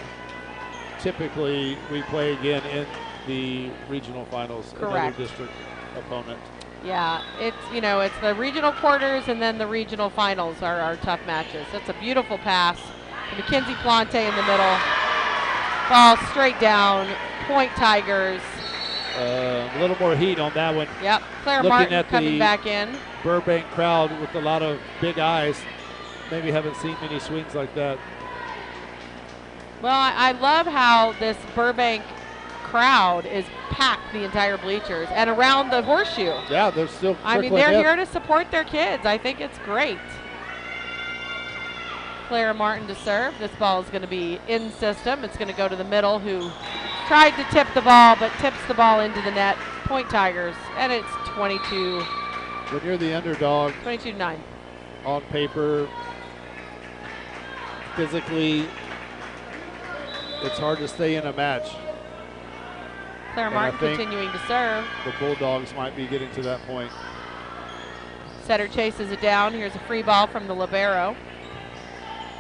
[SPEAKER 2] typically we play again in the regional finals.
[SPEAKER 1] Correct.
[SPEAKER 2] Another district opponent.
[SPEAKER 1] Yeah, it's it's the regional quarters and then the regional finals are our tough matches. That's a beautiful pass to Mackenzie Plante in the middle. Ball straight down, point Tigers.
[SPEAKER 2] A little more heat on that one.
[SPEAKER 1] Yep, Claire
[SPEAKER 2] Looking
[SPEAKER 1] Martin
[SPEAKER 2] at
[SPEAKER 1] coming
[SPEAKER 2] the
[SPEAKER 1] back in.
[SPEAKER 2] Burbank crowd with a lot of big eyes. Maybe haven't seen many swings like that.
[SPEAKER 1] Well, I love how this Burbank crowd is packed the entire bleachers and around the horseshoe.
[SPEAKER 2] Yeah, they're still
[SPEAKER 1] I mean, they're here to support their kids. I think it's great. Claire Martin to serve. This ball is going to be in system. It's going to go to the middle, who tried to tip the ball, but tips the ball into the net. Point Tigers, and it's 22.
[SPEAKER 2] When you're the underdog,
[SPEAKER 1] 22-9.
[SPEAKER 2] on paper, physically, it's hard to stay in a match.
[SPEAKER 1] Claire
[SPEAKER 2] And
[SPEAKER 1] Martin
[SPEAKER 2] I think
[SPEAKER 1] continuing to serve.
[SPEAKER 2] The Bulldogs might be getting to that point.
[SPEAKER 1] Setter chases it down. Here's a free ball from the libero.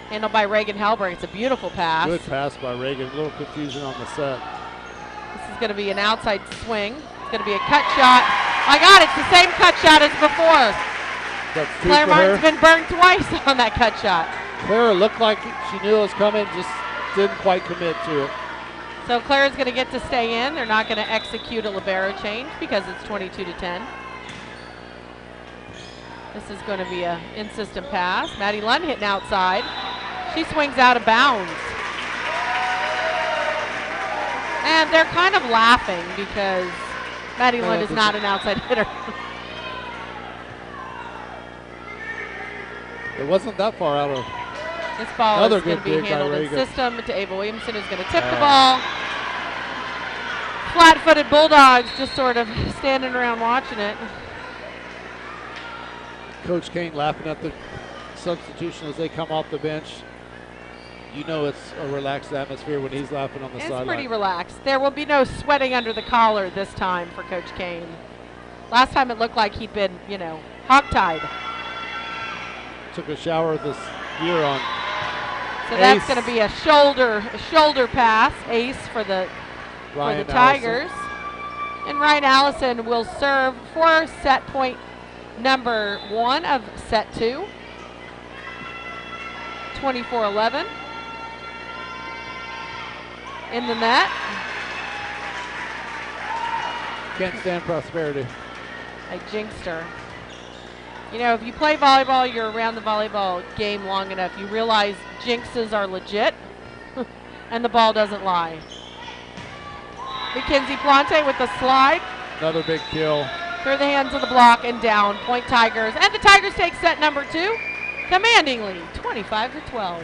[SPEAKER 1] Handled by Reagan Hellberg. It's a beautiful pass.
[SPEAKER 2] Good pass by Reagan. A little confusion on the set.
[SPEAKER 1] This is going to be an outside swing. It's going to be a cut shot. My God, it's the same cut shot as before.
[SPEAKER 2] That's two
[SPEAKER 1] Claire
[SPEAKER 2] for
[SPEAKER 1] Martin's
[SPEAKER 2] her.
[SPEAKER 1] been burned twice on that cut shot.
[SPEAKER 2] Clara looked like she knew it was coming, just didn't quite commit to it.
[SPEAKER 1] So Claire's going to get to stay in. They're not going to execute a libero change because it's 22-10. This is going to be a in-system pass. Maddie Lund hitting outside. She swings out of bounds. And they're kind of laughing because Maddie Lund is not an outside hitter.
[SPEAKER 2] It wasn't that far out of.
[SPEAKER 1] This ball
[SPEAKER 2] Another
[SPEAKER 1] is going to
[SPEAKER 2] good
[SPEAKER 1] be
[SPEAKER 2] dig by
[SPEAKER 1] handled in
[SPEAKER 2] Reagan.
[SPEAKER 1] system to Ava Williamson, who's going to tip the ball. Flat-footed Bulldogs just sort of standing around watching it.
[SPEAKER 2] Coach Kane laughing at the substitution as they come off the bench. You know it's a relaxed atmosphere when he's laughing on the
[SPEAKER 1] It's
[SPEAKER 2] sideline.
[SPEAKER 1] pretty relaxed. There will be no sweating under the collar this time for Coach Kane. Last time it looked like he'd been, hogtied.
[SPEAKER 2] Took a shower with his gear on.
[SPEAKER 1] So that's
[SPEAKER 2] Ace.
[SPEAKER 1] going to be a shoulder pass, ace for the
[SPEAKER 2] Ryan
[SPEAKER 1] Tigers. And Ryan Allison will serve for set point number 1 of set 2. 24-11. In the net.
[SPEAKER 2] Can't stand prosperity.
[SPEAKER 1] I jinxed her. If you play volleyball, you're around the volleyball game long enough, you realize jinxes are legit and the ball doesn't lie. Mackenzie Plante with the slide.
[SPEAKER 2] Another big kill.
[SPEAKER 1] Through the hands of the block and down. Point Tigers. And the Tigers take set number 2. Commandingly, 25-12.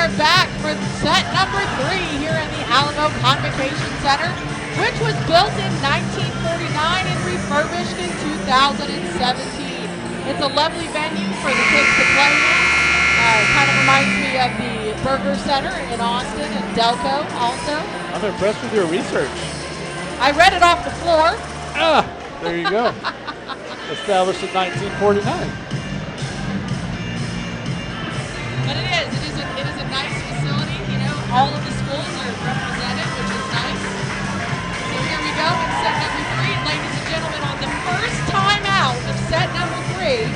[SPEAKER 1] are back for set number 3 here in the Alamo Convocation Center, which was built in 1949 and refurbished in 2017. It's a lovely venue for the kids to play in. Kind of reminds me of the Burger Center in Austin and Delco also.
[SPEAKER 2] I'm impressed with your research.
[SPEAKER 1] I read it off the floor.
[SPEAKER 2] Ah, there you go. Established in 1949.
[SPEAKER 1] But it is a nice facility. You know, all of the schools are represented, which is nice. So here we go in set number 3. Ladies and gentlemen, on the first time out of set number 3,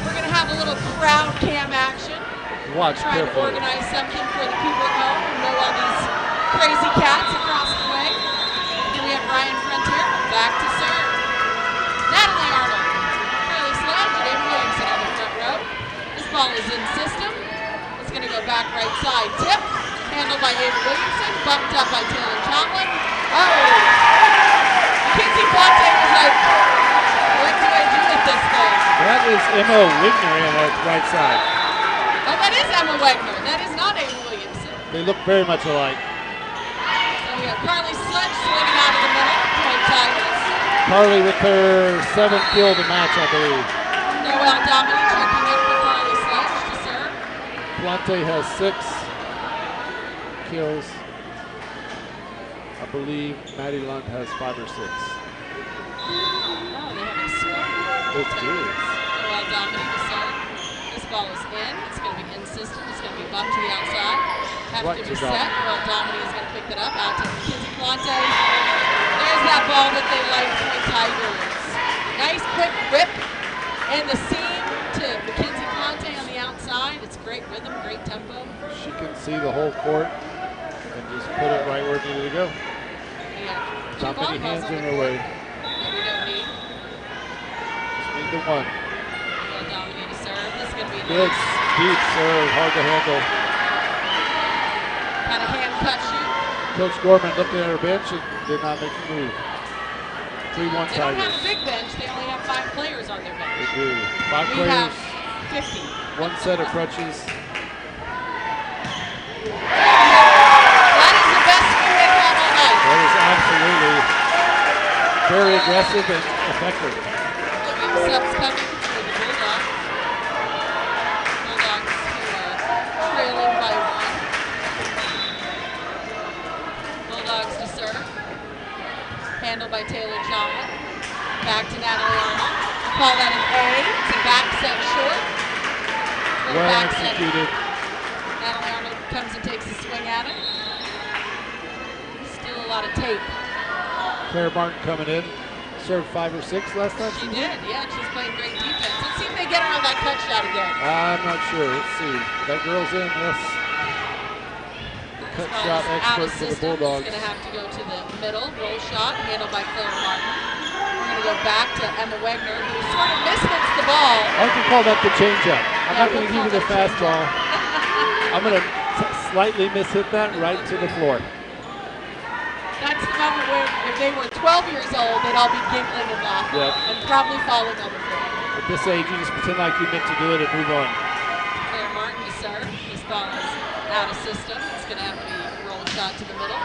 [SPEAKER 1] we're going to have a little crowd cam action.
[SPEAKER 2] Watch
[SPEAKER 1] Trying to
[SPEAKER 2] carefully.
[SPEAKER 1] organize something for the people at home who know all these crazy cats across the way. Here we have Ryan Frontier, back to serve. Natalie Arnold, Curly Sledge, and Amy Williamson on the front row. This ball is in system. It's going to go back right side. Tip, handled by Amy Williamson, bumped up by Taylor Chomlin. Oh! Kinsey Fonte was like, what do I do with this thing?
[SPEAKER 2] That is Emma Wigner in at right side.
[SPEAKER 1] Oh, that is Emma Wegner. That is not Amy Williamson.
[SPEAKER 2] They look very much alike.
[SPEAKER 1] So we have Carly Sledge swinging out of the middle for Tigers.
[SPEAKER 2] Carly with her 7th kill of the match, I believe.
[SPEAKER 1] Noelle Dominy checking in for Carly Sledge to serve.
[SPEAKER 2] Plante has 6 kills. I believe Maddie Lund has 5 or 6.
[SPEAKER 1] Oh, they have a score.
[SPEAKER 2] It's good.
[SPEAKER 1] Noelle Dominy to serve. This ball is in. It's going to be in system. It's going to be bumped to the outside. Have
[SPEAKER 2] Right
[SPEAKER 1] to
[SPEAKER 2] to
[SPEAKER 1] reset.
[SPEAKER 2] Dominy.
[SPEAKER 1] Noelle Dominy is going to pick that up. Out to Kinsey Plante. There's that ball that they like for the Tigers. Nice quick rip and the seam to Mackenzie Plante on the outside. It's great rhythm, great tempo.
[SPEAKER 2] She can see the whole court and just put it right where it needed to go.
[SPEAKER 1] Yeah.
[SPEAKER 2] Not many hands in her way.
[SPEAKER 1] That we don't need.
[SPEAKER 2] Just need the one.
[SPEAKER 1] Noelle Dominy to serve. This is going to be
[SPEAKER 2] Good, deep serve, hard to handle.
[SPEAKER 1] kind of hand cut shoot.
[SPEAKER 2] Coach Gorman looked at her bench and did not make a move. 3-1
[SPEAKER 1] They don't have a
[SPEAKER 2] Tigers.
[SPEAKER 1] big bench. They only have 5 players on their bench.
[SPEAKER 2] They do. 5
[SPEAKER 1] We
[SPEAKER 2] players,
[SPEAKER 1] have 50.
[SPEAKER 2] 1 set of crutches.
[SPEAKER 1] That is the best swing they've had all night.
[SPEAKER 2] That is absolutely very aggressive and effective.
[SPEAKER 1] Subs coming for the Bulldogs. Bulldogs trailing by 1. Bulldogs to serve. Handled by Taylor Chomlin. Back to Natalie Arnold. Call that an A. It's a back set short. Little
[SPEAKER 2] Well
[SPEAKER 1] back set.
[SPEAKER 2] executed.
[SPEAKER 1] Natalie Arnold comes and takes a swing at it. Still a lot of tape.
[SPEAKER 2] Claire Martin coming in. Served 5 or 6 last time.
[SPEAKER 1] She did, yeah. She's playing great defense. Let's see if they get her on that cut shot again.
[SPEAKER 2] I'm not sure. Let's see. That girl's in, yes. Cut shot expert for the Bulldogs.
[SPEAKER 1] It's going to have to go to the middle. Roll shot handled by Claire Martin. We're going to go back to Emma Wegner, who sort of mishits the ball.
[SPEAKER 2] I can call that the changeup. I'm not going to
[SPEAKER 1] we'll
[SPEAKER 2] give you the
[SPEAKER 1] call that
[SPEAKER 2] fastball. I'm going to slightly mishit that right to the floor.
[SPEAKER 1] That's the moment where if they were 12 years old, they'd all be giggling and laughing
[SPEAKER 2] Yep.
[SPEAKER 1] and probably falling on the floor.
[SPEAKER 2] At this age, you just pretend like you meant to do it and move on.
[SPEAKER 1] Claire Martin to serve. This ball is out of system. It's going to have to be roll shot to the middle.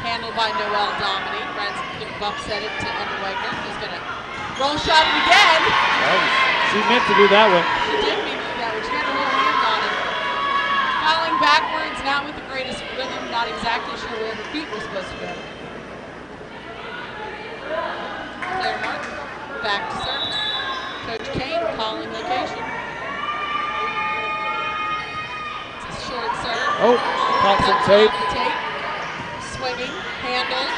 [SPEAKER 1] Handled by Noelle Dominy. Ryan's going to bump set it to Emma Wegner, who's going to roll shot it again.
[SPEAKER 2] She meant to do that one.
[SPEAKER 1] She did mean to do that one. She had a little hand on it. Falling backwards, not with the greatest rhythm, not exactly sure where her feet were supposed to go. Claire Martin, back to serve. Coach Kane calling location. It's a short serve.
[SPEAKER 2] Oh, caught some tape.
[SPEAKER 1] Off the tape. Swinging, handled.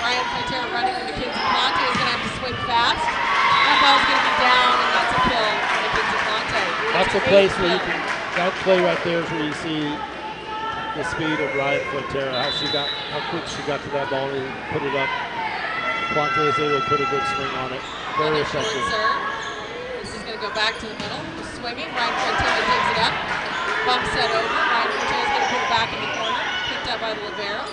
[SPEAKER 1] Ryan Frontier running with Mackenzie Plante is going to have to swing fast. That ball's going to be down, and that's a kill for Mackenzie Plante.
[SPEAKER 2] That's a place where you can, that play right there is where you see the speed of Ryan Frontera, how quick she got to that ball and put it up. Plante is able to put a good swing on it. Very
[SPEAKER 1] Another short
[SPEAKER 2] effective.
[SPEAKER 1] serve. This is going to go back to the middle. Swinging. Ryan Frontera takes it up. Bump set over. Ryan Frontera is going to put it back in the corner. Picked up by the libero.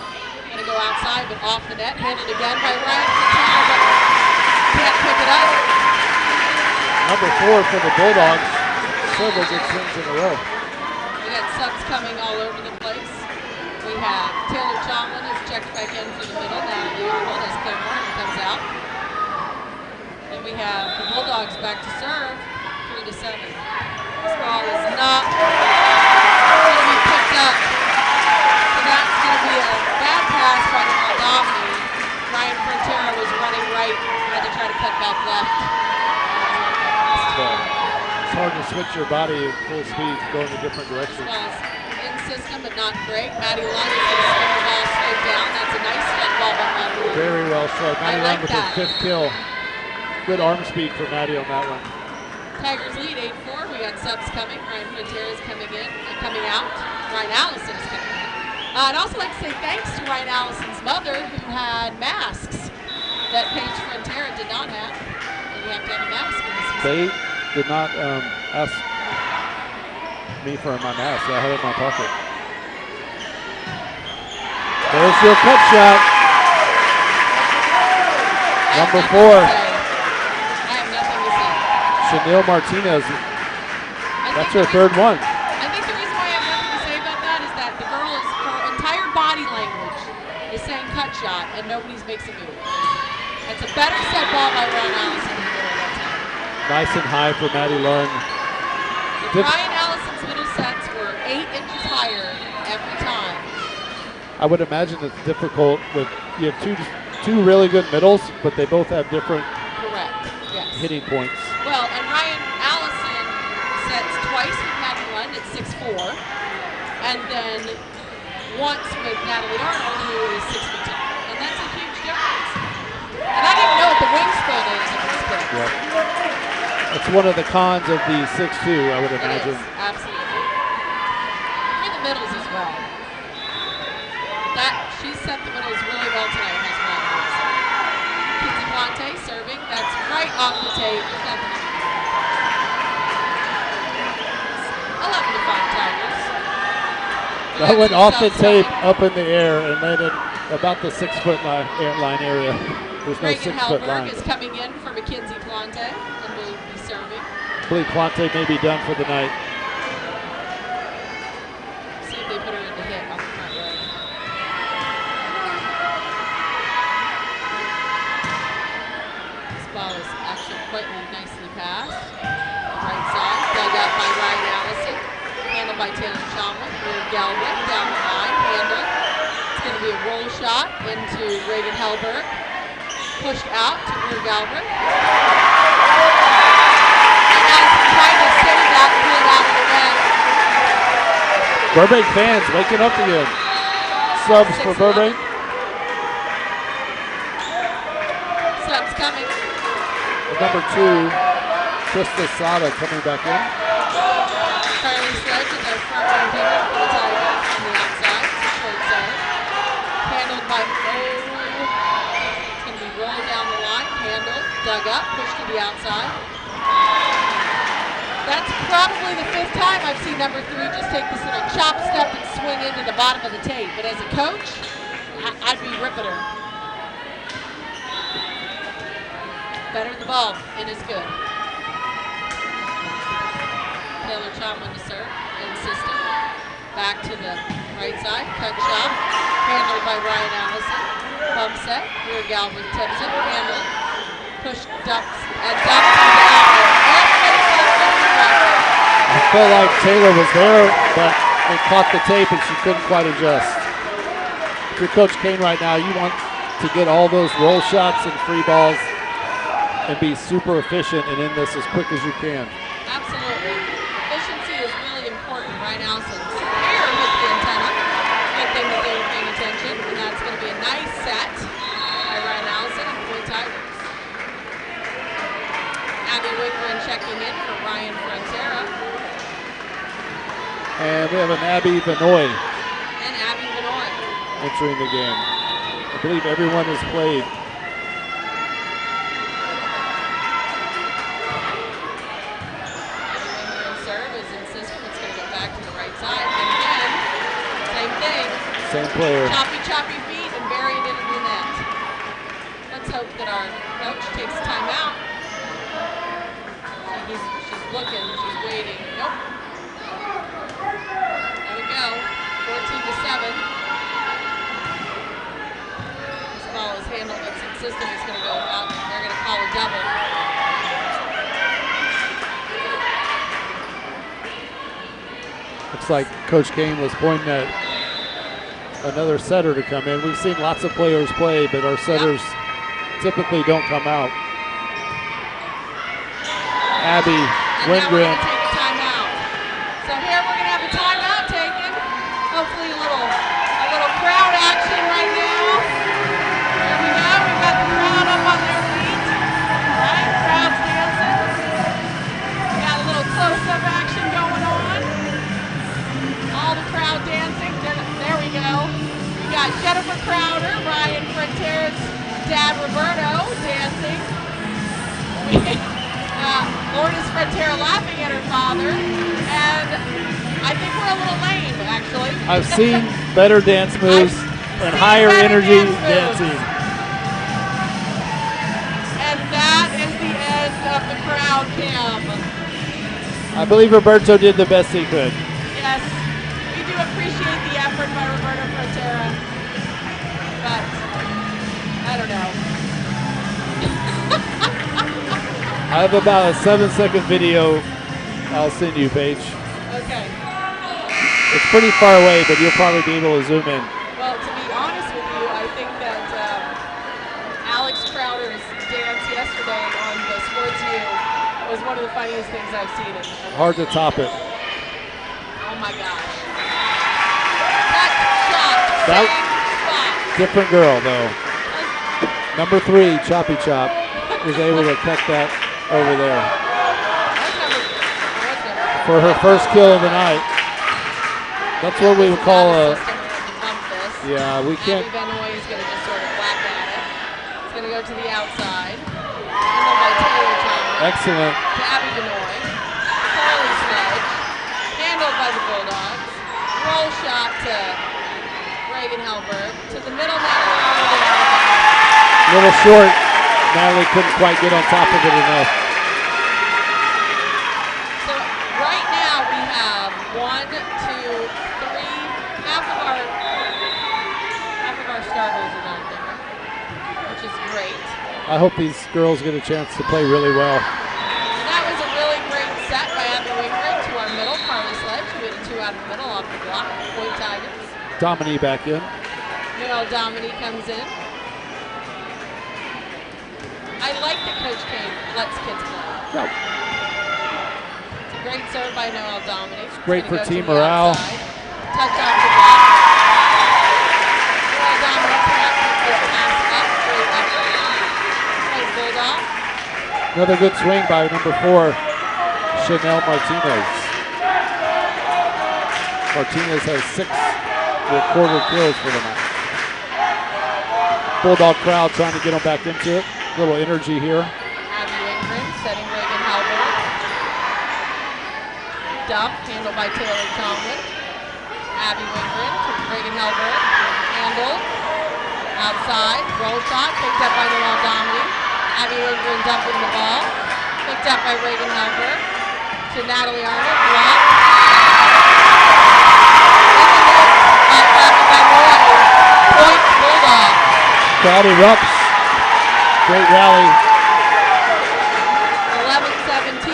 [SPEAKER 1] Going to go outside, but off the net. Handled again by Ryan Frontera, but can't pick it up.
[SPEAKER 2] Number 4 for the Bulldogs. Several good swings in a row.
[SPEAKER 1] Yeah, got subs coming all over the place. We have Taylor Chomlin has checked back in for the middle. Natalie Arnold as Claire Martin comes out. And we have the Bulldogs back to serve, 3-7. This ball is not going to be picked up. So that's going to be a bad pass by the Moldavni. Ryan Frontera was running right, had to try to cut back left.
[SPEAKER 2] It's hard to switch your body at full speed to go in a different direction.
[SPEAKER 1] In system, but not great. Maddie Lund is going to spin the ball straight down. That's a nice stunt ball by Maddie Lund.
[SPEAKER 2] Very well struck. Maddie Lund with
[SPEAKER 1] that.
[SPEAKER 2] her 5th kill. Good arm speed for Maddie on that one.
[SPEAKER 1] Tigers lead 8-4. We got subs coming. Ryan Frontera is coming in and coming out. Ryan Allison is coming in. I'd also like to say thanks to Ryan Allison's mother, who had masks that Paige Frontera did not have. And you have to have a mask for this season.
[SPEAKER 2] They did not ask me for my mask. I had it in my pocket. There's your cut shot. Number 4.
[SPEAKER 1] I have nothing to say.
[SPEAKER 2] Chanel Martinez. That's her 3rd one.
[SPEAKER 1] I think the reason why I have nothing to say about that is that the girl is, her entire body language is saying cut shot, and nobody's makes a move. That's a better set ball by Ryan Allison than that time.
[SPEAKER 2] Nice and high for Maddie Lund.
[SPEAKER 1] Ryan Allison's middle sets were 8 inches higher every time.
[SPEAKER 2] I would imagine it's difficult with, you have two really good middles, but they both have different
[SPEAKER 1] Correct, yes.
[SPEAKER 2] hitting points.
[SPEAKER 1] Well, and Ryan Allison sets twice with Maddie Lund at 6'4", and then once with Natalie Arnold, who is 6 feet tall. And that's a huge difference. And I didn't know what the wingspan is of these kids.
[SPEAKER 2] Yep. It's one of the cons of the 6'2", I would imagine.
[SPEAKER 1] It is, absolutely. For the middles as well. She set the middles really well tonight, has Ryan Allison. Kinsey Plante serving. That's right off the tape. There's nothing to do. 11-5 Tigers.
[SPEAKER 2] That went off the tape, up in the air, and landed about the 6-foot line area. There's no
[SPEAKER 1] Reagan
[SPEAKER 2] 6-foot
[SPEAKER 1] Hellberg
[SPEAKER 2] line.
[SPEAKER 1] is coming in for Mackenzie Plante and will be serving.
[SPEAKER 2] I believe Plante may be done for the night.
[SPEAKER 1] See if they put her in the hit on the front row. This ball is actually quite nicely passed. Right side, dug up by Ryan Allison. Handled by Taylor Chomlin. Rear Galbraith down the line. Handled. It's going to be a roll shot into Reagan Hellberg. Pushed out to Rear Galbraith. And Allison trying to save that and pull it out of the net.
[SPEAKER 2] Burbank fans waking up again. Subs for Burbank.
[SPEAKER 1] Subs coming.
[SPEAKER 2] Number 2, Krista Sada coming back in.
[SPEAKER 1] Carly Sledge is our front row hitter for the Tigers on the outside. It's a short serve. Handled by it's going to be rolled down the line. Handled, dug up, pushed to the outside. That's probably the 5th time I've seen number 3 just take this little chop step and swing into the bottom of the tape. But as a coach, I'd be ripping her. Better the ball, and is good. Taylor Chomlin to serve, in system. Back to the right side, cut shot. Handled by Ryan Allison. Bump set, rear Galbraith tips it, handled. Push, dumps, and dumps it down.
[SPEAKER 2] I felt like Taylor was there, but it caught the tape and she couldn't quite adjust. If you're Coach Kane right now, you want to get all those roll shots and free balls and be super efficient and in this as quick as you can.
[SPEAKER 1] Absolutely. Efficiency is really important. Ryan Allison's here with the antenna. Good thing that they were paying attention, and that's going to be a nice set by Ryan Allison and Boy Tigers. Abby Wickman checking in for Ryan Frontera.
[SPEAKER 2] And we have an Abby Vinoy
[SPEAKER 1] And Abby Vinoy.
[SPEAKER 2] entering the game. I believe everyone has played. Same player.
[SPEAKER 1] Choppy feet and buried it in the net. Let's hope that our coach takes time out. She's looking, she's waiting. Nope. system is going to go out. They're going to call a double.
[SPEAKER 2] Looks like Coach Kane was pointing at another setter to come in. We've seen lots of players play, but our setters typically don't come out. Abby Wingren.
[SPEAKER 1] Take a timeout. So here we're going to have a timeout taken. Hopefully a little crowd action right now. There we go. We've got the crowd up on their feet. Right, crowd's dancing. Got a little close-up action going on. All the crowd dancing. There we go. We got Jennifer Crowder, Ryan Frontiera's dad Roberto dancing. Lourdes Frontiera laughing at her father, and I think we're a little lame, actually.
[SPEAKER 2] I've seen better dance moves and higher energy dancing.
[SPEAKER 1] And that is the end of the crowd cam.
[SPEAKER 2] I believe Roberto did the best he could.
[SPEAKER 1] Yes, we do appreciate the effort by Roberto Frontiera, but I don't know.
[SPEAKER 2] I have about a 7-second video I'll send you, Paige.
[SPEAKER 1] Okay.
[SPEAKER 2] It's pretty far away, but you'll probably be able to zoom in.
[SPEAKER 1] Well, to be honest with you, I think that Alex Crowder's dance yesterday on the Sports View was one of the funniest things I've seen.
[SPEAKER 2] Hard to top it.
[SPEAKER 1] Oh my gosh. That shot. Spot.
[SPEAKER 2] Different girl, though. Number 3, Choppy Chop, was able to catch that over there. For her first kill of the night. That's what we would call a... Yeah, we can't...
[SPEAKER 1] Abby Benoit is going to just sort of whack at it. It's going to go to the outside. Handled by Taylor Thomas.
[SPEAKER 2] Excellent.
[SPEAKER 1] To Abby Benoit. Carly Sledge. Handled by the Bulldogs. Roll shot to Reagan Hellberg. To the middle net.
[SPEAKER 2] A little short. Natalie couldn't quite get on top of it enough.
[SPEAKER 1] So right now we have 1, 2, 3, half of our starters are not there, which is great.
[SPEAKER 2] I hope these girls get a chance to play really well.
[SPEAKER 1] And that was a really great set by Abby Wingren to our middle, Carly Sledge, who hit a 2 out of the middle off the block. Point Tigers.
[SPEAKER 2] Dominique back in.
[SPEAKER 1] Noelle Dominique comes in. I like that Coach Kane lets kids play.
[SPEAKER 2] Yep.
[SPEAKER 1] It's a great serve by Noelle Dominique.
[SPEAKER 2] Great for team morale.
[SPEAKER 1] Touch off the block. Noelle Dominique connects this pass up. Great effort. Nice Bulldog.
[SPEAKER 2] Another good swing by number 4, Chanel Martinez. Martinez has 6 recorded kills for the night. Bulldog crowd trying to get them back into it. Little energy here.
[SPEAKER 1] Abby Wingren setting Reagan Hellberg. Dump, handled by Taylor Tomlin. Abby Wingren to Reagan Hellberg. Handled. Outside. Roll shot. Picked up by Noelle Dominique. Abby Wingren dumping the ball. Picked up by Reagan Hellberg. To Natalie Arnold. Blocked. Abby Benoit. Point Bulldog.
[SPEAKER 2] Crowd erupts. Great rally.
[SPEAKER 1] 11-17.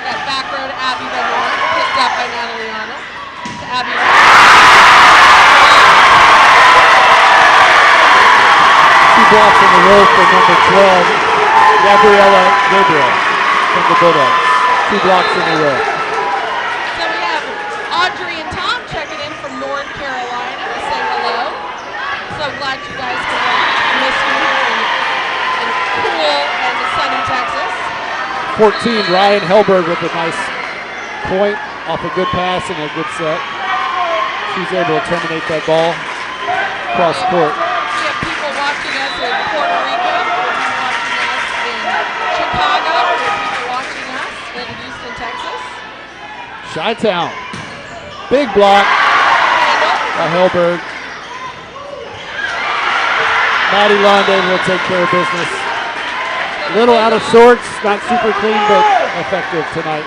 [SPEAKER 1] That back row to Abby Benoit, picked up by Natalie Arnold. To Abby.
[SPEAKER 2] 2 blocks in the row for number 12, Gabriella Gabriel from the Bulldogs. 2 blocks in the row.
[SPEAKER 1] So we have Audrey and Tom checking in from North Carolina to say hello. So glad you guys can watch. I miss you here in cool and sunny Texas.
[SPEAKER 2] 14, Ryan Hellberg with a nice point off a good pass and a good set. She's able to terminate that ball cross court.
[SPEAKER 1] We have people watching us in Puerto Rico. We have people watching us in Chicago. We have people watching us in Houston, Texas.
[SPEAKER 2] Chi-Town. Big block by Hellberg. Maddie Lund able to take care of business. A little out of sorts, not super clean, but effective tonight.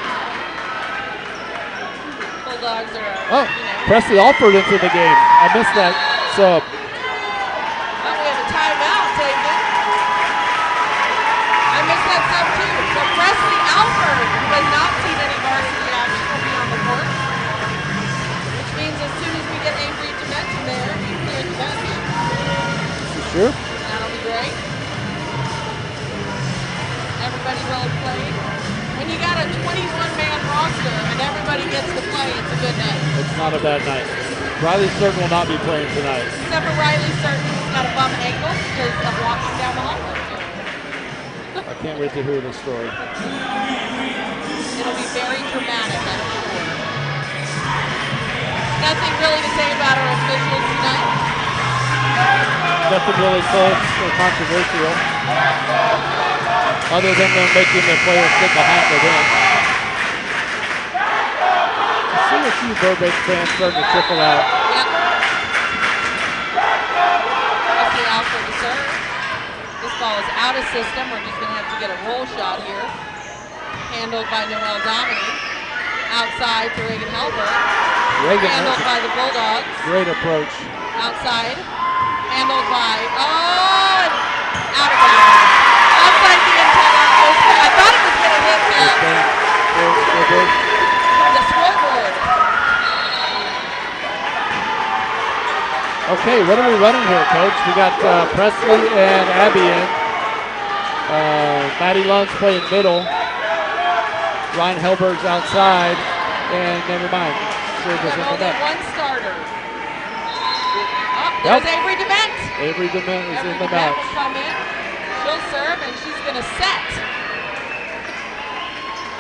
[SPEAKER 1] Bulldogs are,
[SPEAKER 2] Oh, Presley Alford into the game. I missed that sub.
[SPEAKER 1] Oh, we have a timeout taken. I missed that sub too. So Presley Alford, who has not seen any varsity action, will be on the court. Which means as soon as we get Avery Dement in there, he cleared the bench.
[SPEAKER 2] Sure.
[SPEAKER 1] That'll be great. Everybody well played. When you got a 21-man roster and everybody gets to play, it's a good night.
[SPEAKER 2] It's not a bad night. Riley Certain will not be playing tonight.
[SPEAKER 1] Except for Riley Certain, who's got a bum ankle because of walking down the hallway.
[SPEAKER 2] I can't wait to hear this story.
[SPEAKER 1] It'll be very dramatic, I look forward. Nothing really to say about our officials tonight.
[SPEAKER 2] Nothing really close or controversial, other than them making the players sit behind the bench. I see a few Burbank fans starting to trickle out.
[SPEAKER 1] Yep. Presley Alford to serve. This ball is out of system. We're just going to have to get a roll shot here. Handled by Noelle Dominy. Outside to Reagan Helber. Handled by the Bulldogs.
[SPEAKER 2] Great approach.
[SPEAKER 1] Outside. Handled by, and out of bounds. Outside the antenna. I thought it was going to hit the scoreboard.
[SPEAKER 2] Okay, what are we running here, Coach? We got Presley and Abby in. Maddie Lund's playing middle. Ryan Helberg's outside. And never mind. Serve is in the net.
[SPEAKER 1] One starter. There's Avery Dement.
[SPEAKER 2] Avery Dement is in the
[SPEAKER 1] match.
[SPEAKER 2] match.
[SPEAKER 1] Will come in. She'll serve, and she's going to set.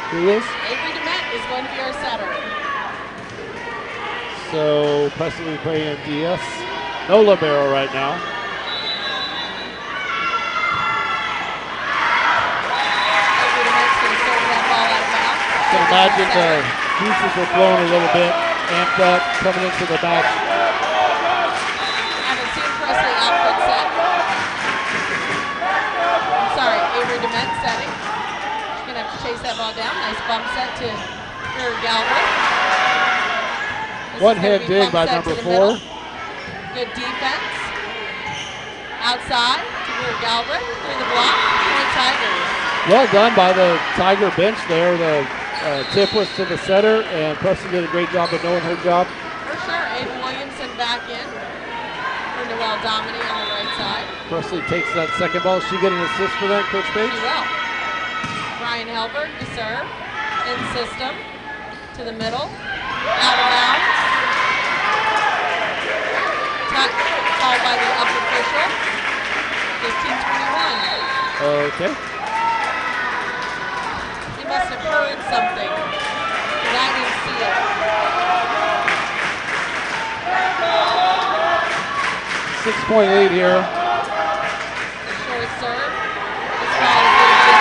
[SPEAKER 2] Who is?
[SPEAKER 1] Avery Dement is going to be our setter.
[SPEAKER 2] So Presley playing DS. No libero right now.
[SPEAKER 1] Avery Dement's going to serve that ball out of bounds.
[SPEAKER 2] I can imagine the juices were flowing a little bit, amped up, coming into the match.
[SPEAKER 1] Presley Alford set. I'm sorry, Avery Dement setting. She's going to have to chase that ball down. Nice bump set to Greer Galbraith.
[SPEAKER 2] One hand dig by number 4.
[SPEAKER 1] Good defense. Outside to Greer Galbraith. Through the block. Point Tigers.
[SPEAKER 2] Well done by the Tiger bench there. The tip was to the setter, and Presley did a great job of knowing her job.
[SPEAKER 1] For sure. Ava Williamson back in. Noelle Dominy on the right side.
[SPEAKER 2] Presley takes that second ball. She get an assist for that, Coach Page?
[SPEAKER 1] She will. Ryan Helberg to serve. In system. To the middle. Out of bounds. Called by the up official. 15-21.
[SPEAKER 2] Okay.
[SPEAKER 1] He must have heard something. Because I didn't see it.
[SPEAKER 2] 6.8 here.
[SPEAKER 1] Short serve. This ball is going to be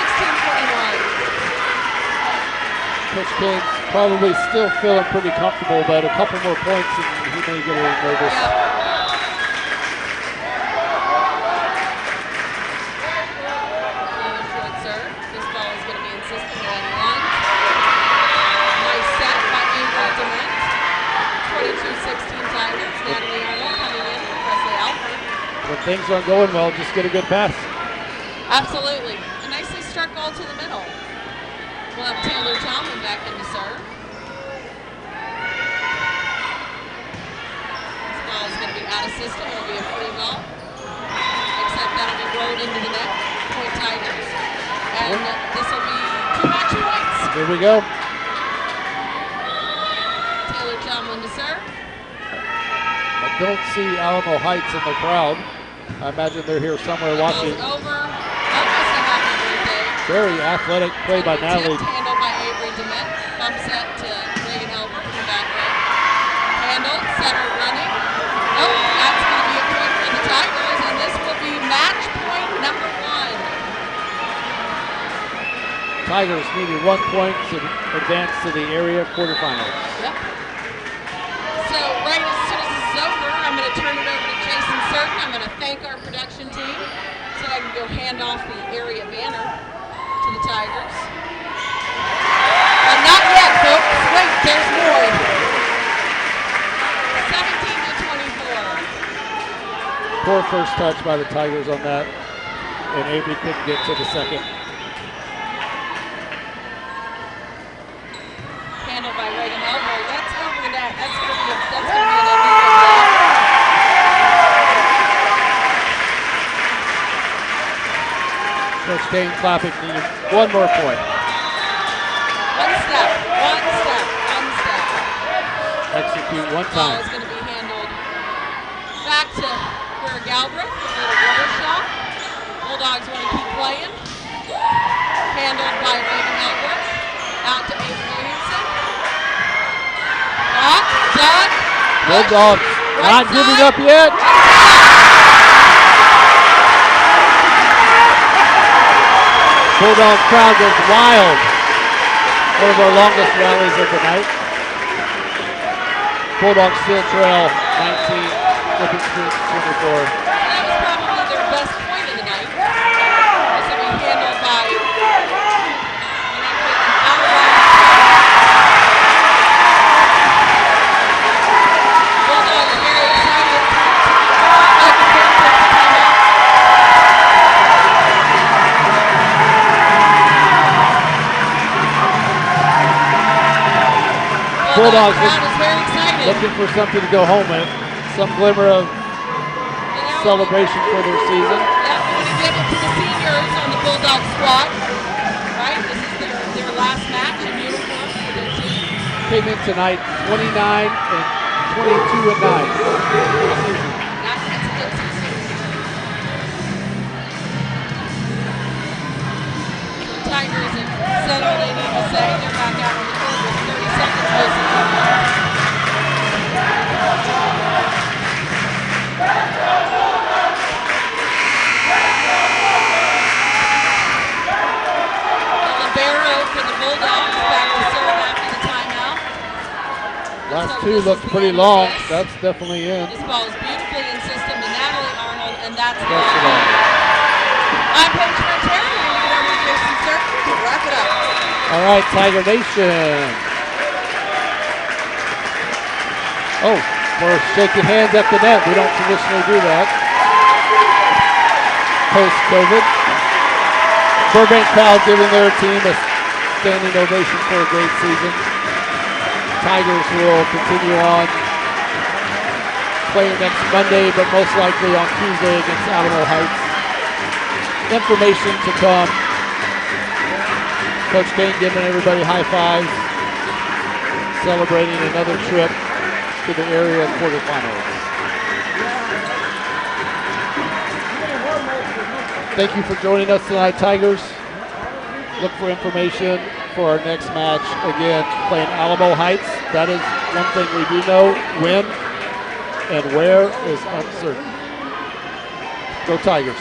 [SPEAKER 1] 16-21.
[SPEAKER 2] Coach Page probably still feeling pretty comfortable, but a couple more points and he may get a little nervous.
[SPEAKER 1] Yep. Another short serve. This ball is going to be in system on 1. Nice set by Avery Dement. 22-16 Tigers. Natalie Arnold coming in for Presley Alford.
[SPEAKER 2] When things aren't going well, just get a good pass.
[SPEAKER 1] Absolutely. A nicely struck ball to the middle. We'll have Taylor Tomlin back in to serve. This ball is going to be out of system. It'll be a free ball. Except that'll be rolled into the net. Point Tigers. And this will be 2 match points.
[SPEAKER 2] Here we go.
[SPEAKER 1] Taylor Tomlin to serve.
[SPEAKER 2] I don't see Alamo Heights in the crowd. I imagine they're here somewhere watching.
[SPEAKER 1] Over. Almost a happy birthday.
[SPEAKER 2] Very athletic play by Natalie.
[SPEAKER 1] Handled by Avery Dement. Bump set to Reagan Helber from the back row. Handled. Center running. Nope. That's going to be a point for the Tigers, and this will be match point number 1.
[SPEAKER 2] Tigers needed 1 point to advance to the area quarterfinals.
[SPEAKER 1] Yep. So right as soon as this is over, I'm going to turn it over to Jason Certain. I'm going to thank our production team so I can go hand off the area banner to the Tigers. Not yet, folks. Wait, there's more. 17-24.
[SPEAKER 2] Poor first touch by the Tigers on that, and Avery couldn't get to the second.
[SPEAKER 1] Handled by Reagan Elbow. That's over the net. That's going to be an illegal.
[SPEAKER 2] Coach Kane clapping, needed one more point.
[SPEAKER 1] One step.
[SPEAKER 2] Execute one
[SPEAKER 1] Ball
[SPEAKER 2] time.
[SPEAKER 1] is going to be handled back to Greer Galbraith with a little rubber shot. Bulldogs want to keep playing. Handled by Reagan Galbraith. Out to Avery Williamson. Done.
[SPEAKER 2] Bulldogs not giving up yet. Bulldog crowd goes wild. One of our longest rallies of the night. Bulldogs still trail 19, Dripping Springs 24.
[SPEAKER 1] That was probably their best point of the night. This will be handled by Bulldogs very excited.
[SPEAKER 2] Bulldogs
[SPEAKER 1] crowd is very excited.
[SPEAKER 2] looking for something to go home with. Some glimmer of celebration for their season.
[SPEAKER 1] Yeah, we're going to give it to the seniors on the Bulldog squad. Right? This is their last match in uniform for their team.
[SPEAKER 2] Came in tonight 29 and 22 and 9. Good season.
[SPEAKER 1] That's a good season. The Tigers have said all they need to say. They're back out on the court with 30 seconds missing.
[SPEAKER 2] Last two looked pretty long. That's definitely in.
[SPEAKER 1] This ball is beautifully in system to Natalie Arnold, and that's
[SPEAKER 2] it all.
[SPEAKER 1] I'm Coach Montero, and you're over to Jason Certain to wrap it up.
[SPEAKER 2] All right, Tiger Nation. Oh, we're shaking hands at the net. We don't traditionally do that. Post-COVID. Burbank crowd giving their team a standing ovation for a great season. Tigers will continue on playing next Monday, but most likely on Tuesday against Alamo Heights. Information to come. Coach Kane giving everybody high fives, celebrating another trip to the area quarterfinals. Thank you for joining us tonight, Tigers. Look for information for our next match. Again, playing Alamo Heights. That is one thing we do know. When and where is uncertain. Go Tigers.